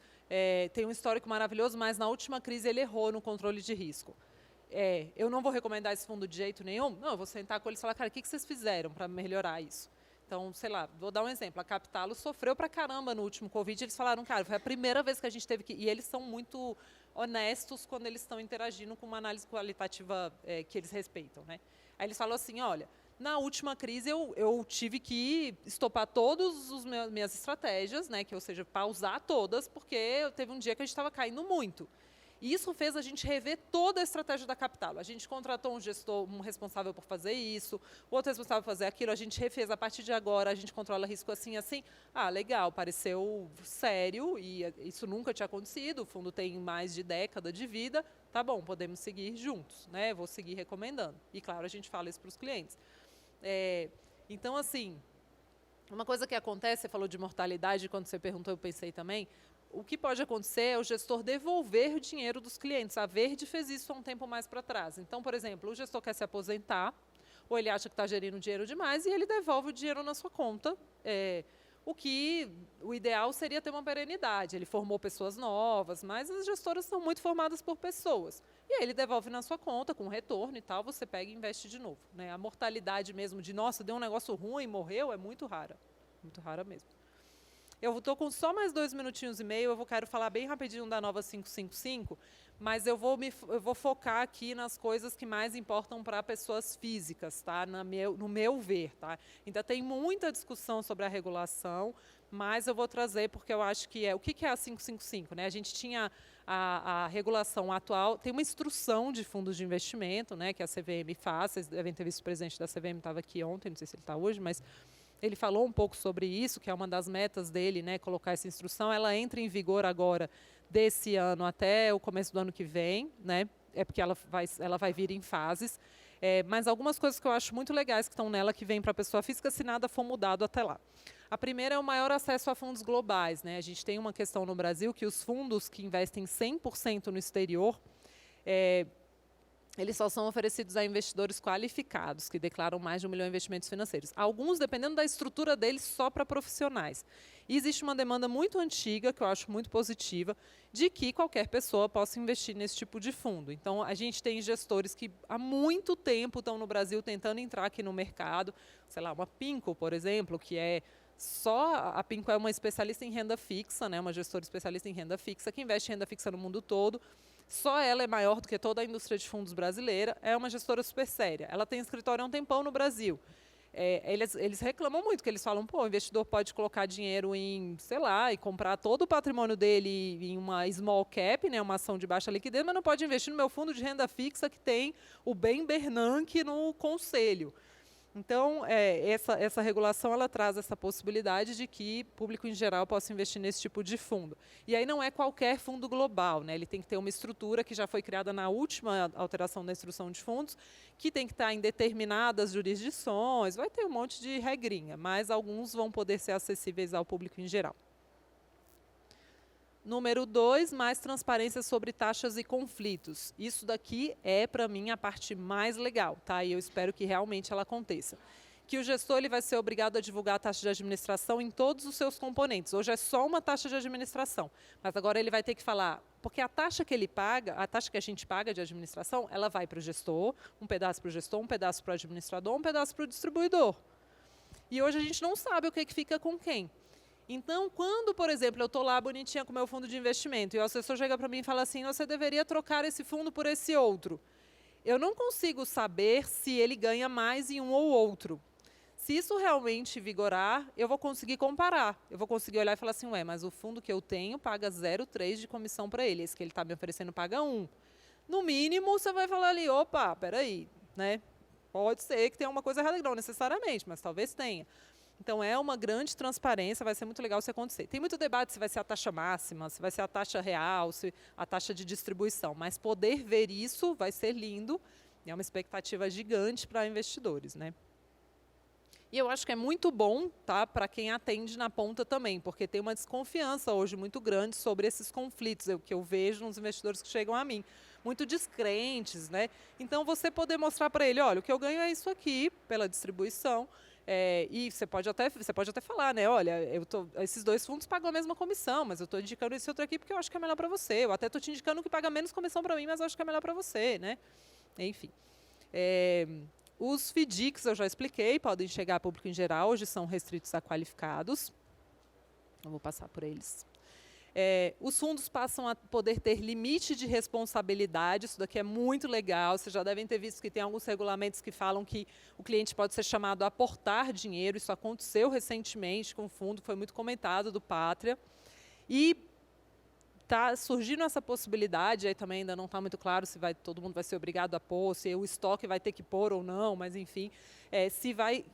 tem um histórico maravilhoso, mas na última crise ele errou no controle de risco. Eu não vou recomendar esse fundo de jeito nenhum, não, eu vou sentar com eles e falar, cara, o que vocês fizeram para melhorar isso? Então, sei lá, vou dar um exemplo, a Capitalo sofreu pra caramba no último Covid, eles falaram, cara, foi a primeira vez que a gente teve que... E eles são muito honestos quando eles estão interagindo com uma análise qualitativa que eles respeitam, né? Aí eles falam assim, olha, na última crise eu tive que estopar todas as minhas estratégias, né? Ou seja, pausar todas, porque teve um dia que a gente estava caindo muito. E isso fez a gente rever toda a estratégia da Capitalo. A gente contratou um gestor, um responsável por fazer isso, outro responsável por fazer aquilo, a gente refez, a partir de agora a gente controla risco assim, assim. Legal, pareceu sério e isso nunca tinha acontecido, o fundo tem mais de década de vida, tá bom, podemos seguir juntos, né? Vou seguir recomendando. E claro, a gente fala isso para os clientes. Então, assim, uma coisa que acontece, você falou de mortalidade, quando você perguntou, eu pensei também, o que pode acontecer é o gestor devolver o dinheiro dos clientes. A Verde fez isso há um tempo mais para trás. Então, por exemplo, o gestor quer se aposentar, ou ele acha que está gerindo dinheiro demais, e ele devolve o dinheiro na sua conta. O ideal seria ter uma perenidade. Ele formou pessoas novas, mas as gestoras são muito formadas por pessoas. E aí ele devolve na sua conta, com retorno e tal, você pega e investe de novo, né? A mortalidade mesmo de, nossa, deu um negócio ruim, morreu, é muito rara. Muito rara mesmo. Eu estou com só mais 2 minutinhos e meio, quero falar bem rapidinho da nova 555, mas eu vou focar aqui nas coisas que mais importam para pessoas físicas, tá? No meu ver, tá? Ainda tem muita discussão sobre a regulação, mas eu vou trazer porque eu acho que o que é a 555, né? A gente tinha a regulação atual, tem uma instrução de fundos de investimento, né, que a CVM faz, vocês devem ter visto o presidente da CVM, estava aqui ontem, não sei se ele está hoje, mas ele falou um pouco sobre isso, que é uma das metas dele, né, colocar essa instrução. Ela entra em vigor agora desse ano até o começo do ano que vem, né? É porque ela vai vir em fases. Mas algumas coisas que eu acho muito legais que estão nela, que vêm para a pessoa física, se nada for mudado até lá. A primeira é o maior acesso a fundos globais, né? A gente tem uma questão no Brasil que os fundos que investem 100% no exterior, eles só são oferecidos a investidores qualificados, que declaram mais de 1 milhão de investimentos financeiros. Alguns, dependendo da estrutura deles, só para profissionais. E existe uma demanda muito antiga, que eu acho muito positiva, de que qualquer pessoa possa investir nesse tipo de fundo. Então, a gente tem gestores que há muito tempo estão no Brasil tentando entrar aqui no mercado. Sei lá, uma Pinco, por exemplo, que é a Pinco é uma especialista em renda fixa, né, uma gestora especialista em renda fixa, que investe em renda fixa no mundo todo. Só ela é maior do que toda a indústria de fundos brasileira, é uma gestora super séria. Ela tem escritório há um tempão no Brasil. Eles reclamam muito, que eles falam, pô, o investidor pode colocar dinheiro em, sei lá, e comprar todo o patrimônio dele em uma small cap, né, uma ação de baixa liquidez, mas não pode investir no meu fundo de renda fixa que tem o Ben Bernanke no conselho. Então, essa regulação ela traz essa possibilidade de que o público em geral possa investir nesse tipo de fundo. E aí não é qualquer fundo global, né? Ele tem que ter uma estrutura que já foi criada na última alteração da instrução de fundos, que tem que estar em determinadas jurisdições, vai ter um monte de regrinha, mas alguns vão poder ser acessíveis ao público em geral. Número 2, mais transparência sobre taxas e conflitos. Isso daqui é, para mim, a parte mais legal, tá? E eu espero que realmente ela aconteça. Que o gestor ele vai ser obrigado a divulgar a taxa de administração em todos os seus componentes. Hoje é só uma taxa de administração, mas agora ele vai ter que falar, porque a taxa que ele paga, a taxa que a gente paga de administração, ela vai para o gestor, um pedaço para o gestor, um pedaço para o administrador, um pedaço para o distribuidor. E hoje a gente não sabe o que fica com quem. Então, quando, por exemplo, eu estou lá bonitinha com o meu fundo de investimento e o assessor chega para mim e fala assim, você deveria trocar esse fundo por esse outro. Eu não consigo saber se ele ganha mais em um ou outro. Se isso realmente vigorar, eu vou conseguir comparar. Eu vou conseguir olhar e falar assim, mas o fundo que eu tenho paga 0,3 de comissão para ele. Esse que ele está me oferecendo paga 1. No mínimo, você vai falar ali, opa, peraí, né? Pode ser que tenha uma coisa errada, não necessariamente, mas talvez tenha. Então, é uma grande transparência, vai ser muito legal se acontecer. Tem muito debate se vai ser a taxa máxima, se vai ser a taxa real, se a taxa de distribuição, mas poder ver isso vai ser lindo e é uma expectativa gigante para investidores, né? E eu acho que é muito bom, tá, para quem atende na ponta também, porque tem uma desconfiança hoje muito grande sobre esses conflitos, que eu vejo nos investidores que chegam a mim, muito descrentes, né? Então, você poder mostrar para ele, olha, o que eu ganho é isso aqui, pela distribuição, e você pode até falar, né? Olha, esses dois fundos pagam a mesma comissão, mas eu estou indicando esse outro aqui porque eu acho que é melhor para você. Eu até estou te indicando que paga menos comissão para mim, mas eu acho que é melhor para você, né? Enfim. Os FDICs eu já expliquei, podem chegar a público em geral, hoje são restritos a qualificados. Eu vou passar por eles. Os fundos passam a poder ter limite de responsabilidade, isso daqui é muito legal, vocês já devem ter visto que tem alguns regulamentos que falam que o cliente pode ser chamado a aportar dinheiro, isso aconteceu recentemente com o fundo, foi muito comentado do Pátria, e está surgindo essa possibilidade, aí também ainda não está muito claro se todo mundo vai ser obrigado a pôr, se o estoque vai ter que pôr ou não, mas enfim,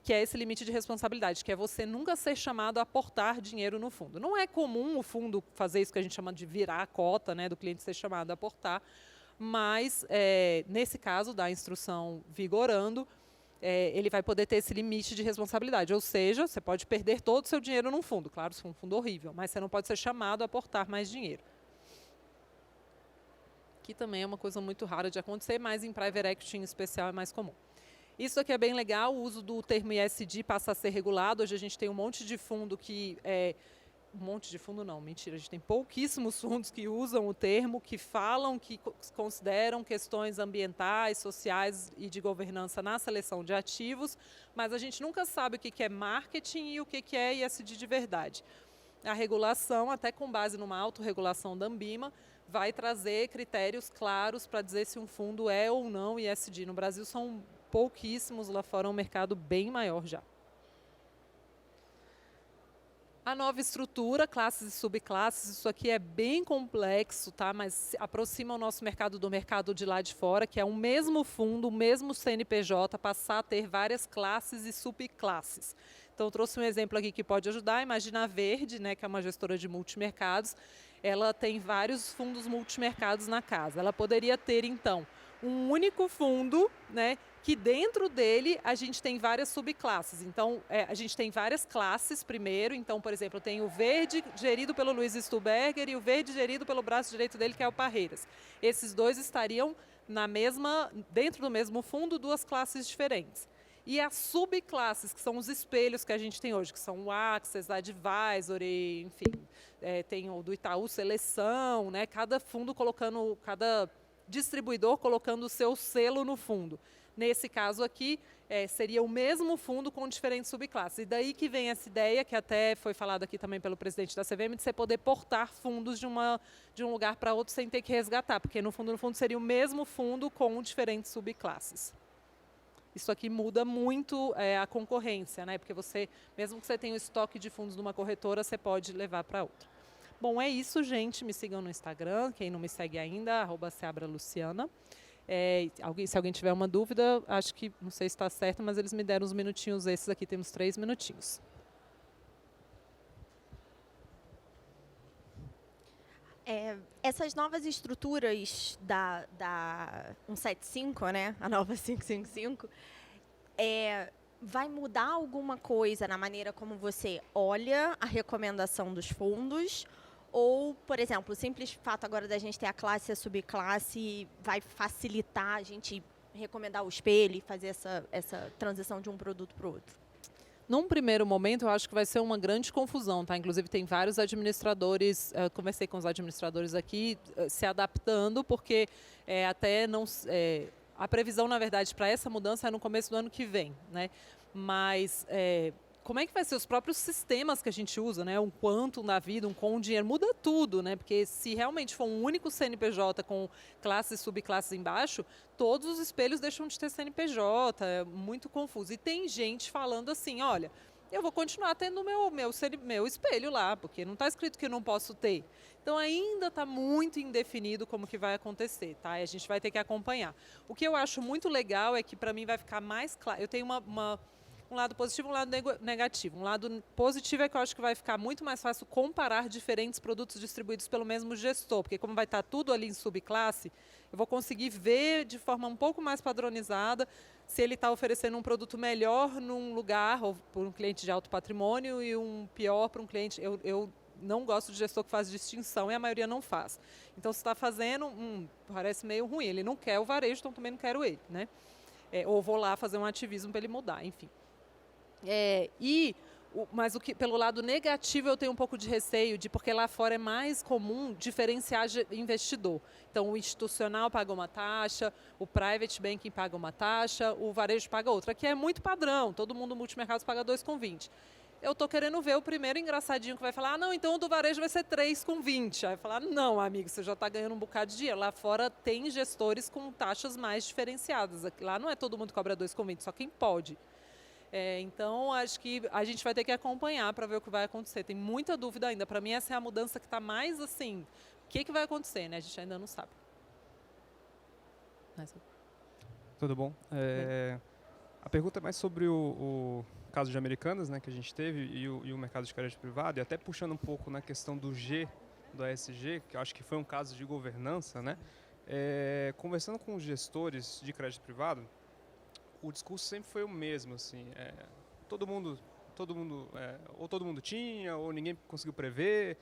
que é esse limite de responsabilidade, que é você nunca ser chamado a aportar dinheiro no fundo. Não é comum o fundo fazer isso que a gente chama de virar a cota, né, do cliente ser chamado a aportar, mas nesse caso da instrução vigorando, ele vai poder ter esse limite de responsabilidade, ou seja, você pode perder todo o seu dinheiro num fundo, claro, se for um fundo horrível, mas você não pode ser chamado a aportar mais dinheiro. Que também é uma coisa muito rara de acontecer, mas em private equity em especial é mais comum. Isso aqui é bem legal, o uso do termo ESG passa a ser regulado, hoje a gente tem um monte de fundo que... um monte de fundo não, mentira, a gente tem pouquíssimos fundos que usam o termo, que falam, que consideram questões ambientais, sociais e de governança na seleção de ativos, mas a gente nunca sabe o que é marketing e o que é ESG de verdade. A regulação, até com base numa autorregulação da Anbima, vai trazer critérios claros para dizer se um fundo é ou não ESG. No Brasil são pouquíssimos, lá fora é um mercado bem maior já. A nova estrutura, classes e subclasses, isso aqui é bem complexo, tá? Mas aproxima o nosso mercado do mercado de lá de fora, que é o mesmo fundo, o mesmo CNPJ, passar a ter várias classes e subclasses. Então, eu trouxe um exemplo aqui que pode ajudar. Imagina a Verde, né, que é uma gestora de multimercados. Ela tem vários fundos multimercados na casa. Ela poderia ter, então, um único fundo, né, que dentro dele a gente tem várias subclasses. Então, a gente tem várias classes primeiro. Então, por exemplo, tem o verde gerido pelo Luiz Stuberger e o verde gerido pelo braço direito dele, que é o Parreiras. Esses dois estariam dentro do mesmo fundo, duas classes diferentes. E as subclasses, que são os espelhos que a gente tem hoje, que são o Access, a Advisory, enfim, tem o do Itaú Seleção, né? Cada distribuidor colocando o seu selo no fundo. Nesse caso aqui, seria o mesmo fundo com diferentes subclasses. E daí que vem essa ideia, que até foi falado aqui também pelo presidente da CVM, de você poder portar fundos de um lugar para outro sem ter que resgatar, porque no fundo seria o mesmo fundo com diferentes subclasses. Isso aqui muda muito a concorrência, né? Porque mesmo que você tenha o estoque de fundos de uma corretora, você pode levar para outra. Bom, é isso, gente. Me sigam no Instagram, quem não me segue ainda, @seabraluciana. Se alguém tiver uma dúvida, acho que, não sei se está certo, mas eles me deram uns minutinhos esses aqui, temos 3 minutinhos. Essas novas estruturas da 175, né, a nova 555, vai mudar alguma coisa na maneira como você olha a recomendação dos fundos? Ou, por exemplo, o simples fato agora da gente ter a classe e a subclasse vai facilitar a gente recomendar o espelho e fazer essa transição de um produto para o outro? Num primeiro momento, eu acho que vai ser uma grande confusão, tá? Inclusive, tem vários administradores, conversei com os administradores aqui, se adaptando, porque até não... a previsão, na verdade, para essa mudança é no começo do ano que vem, né? Mas como é que vai ser os próprios sistemas que a gente usa, né? Um quanto na vida, um com dinheiro, muda tudo, né? Porque se realmente for um único CNPJ com classes e subclasses embaixo, todos os espelhos deixam de ter CNPJ, é muito confuso. E tem gente falando assim, olha, eu vou continuar tendo meu espelho lá, porque não está escrito que eu não posso ter. Então ainda está muito indefinido como que vai acontecer, tá? E a gente vai ter que acompanhar. O que eu acho muito legal é que para mim vai ficar mais claro, eu tenho um lado positivo e um lado negativo. Um lado positivo é que eu acho que vai ficar muito mais fácil comparar diferentes produtos distribuídos pelo mesmo gestor, porque como vai estar tudo ali em subclasse, eu vou conseguir ver de forma um pouco mais padronizada se ele está oferecendo um produto melhor num lugar, ou por um cliente de alto patrimônio, e um pior para um cliente. Eu não gosto de gestor que faz distinção, e a maioria não faz. Então, se está fazendo, parece meio ruim. Ele não quer o varejo, então também não quero ele, né? Ou vou lá fazer um ativismo para ele mudar, enfim. Mas pelo lado negativo eu tenho um pouco de receio, porque lá fora é mais comum diferenciar investidor. Então o institucional paga uma taxa, o private banking paga uma taxa, o varejo paga outra. Aqui é muito padrão, todo mundo multimercados paga 2,20. Eu estou querendo ver o primeiro engraçadinho que vai falar, não, então o do varejo vai ser 3,20. Aí vai falar, não, amigo, você já está ganhando um bocado de dinheiro. Lá fora tem gestores com taxas mais diferenciadas. Lá não é todo mundo que cobra 2,20, só quem pode. Então, acho que a gente vai ter que acompanhar para ver o que vai acontecer. Tem muita dúvida ainda. Para mim, essa é a mudança que está mais assim. O que vai acontecer, né? A gente ainda não sabe. Tudo bom? A pergunta é mais sobre o caso de Americanas, né, que a gente teve, e o mercado de crédito privado, e até puxando um pouco na questão do ESG, que eu acho que foi um caso de governança, né? Conversando com os gestores de crédito privado, o discurso sempre foi o mesmo, assim, todo mundo tinha, ou ninguém conseguiu prever.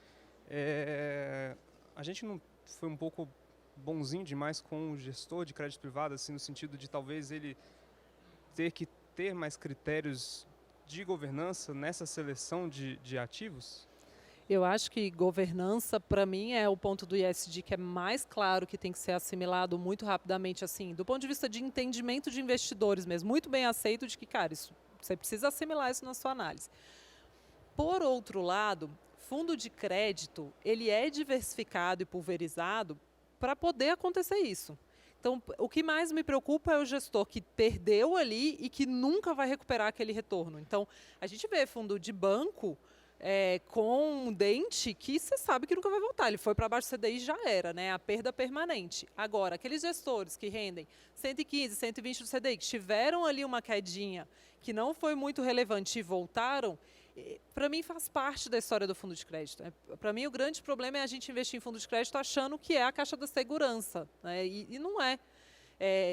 A gente não foi um pouco bonzinho demais com o gestor de crédito privado, assim, no sentido de talvez ele ter que ter mais critérios de governança nessa seleção de ativos? Eu acho que governança, para mim, é o ponto do ESG que é mais claro, que tem que ser assimilado muito rapidamente, assim, do ponto de vista de entendimento de investidores mesmo, muito bem aceito de que, cara, você precisa assimilar isso na sua análise. Por outro lado, fundo de crédito, ele é diversificado e pulverizado para poder acontecer isso. Então, o que mais me preocupa é o gestor que perdeu ali e que nunca vai recuperar aquele retorno. Então, a gente vê fundo de banco com um dente que você sabe que nunca vai voltar. Ele foi para baixo do CDI e já era, né? A perda permanente. Agora, aqueles gestores que rendem 115, 120 do CDI, que tiveram ali uma quedinha que não foi muito relevante e voltaram, para mim faz parte da história do fundo de crédito. Para mim, o grande problema é a gente investir em fundo de crédito achando que é a caixa da segurança, né? E não é.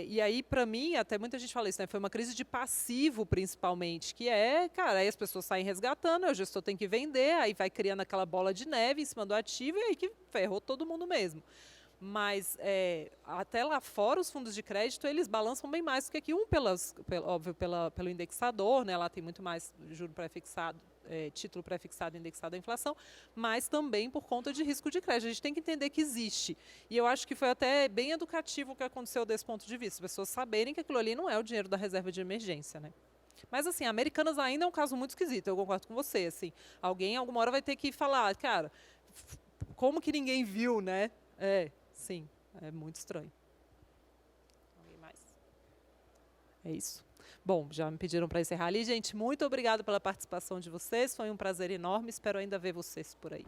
E aí, para mim, até muita gente fala isso, né? Foi uma crise de passivo, principalmente, que cara, aí as pessoas saem resgatando, aí o gestor tem que vender, aí vai criando aquela bola de neve em cima do ativo, e aí que ferrou todo mundo mesmo. Mas, até lá fora, os fundos de crédito, eles balançam bem mais do que aqui. Óbvio, pelo indexador, né? Lá tem muito mais juro pré-fixado, título pré-fixado indexado à inflação, mas também por conta de risco de crédito. A gente tem que entender que existe. E eu acho que foi até bem educativo o que aconteceu desse ponto de vista. As pessoas saberem que aquilo ali não é o dinheiro da reserva de emergência, né? Mas, assim, Americanas ainda é um caso muito esquisito, eu concordo com você. Assim, alguém, alguma hora, vai ter que falar, cara, como que ninguém viu, né? Sim, é muito estranho. Alguém mais? É isso. Bom, já me pediram para encerrar ali. Gente, muito obrigada pela participação de vocês. Foi um prazer enorme. Espero ainda ver vocês por aí.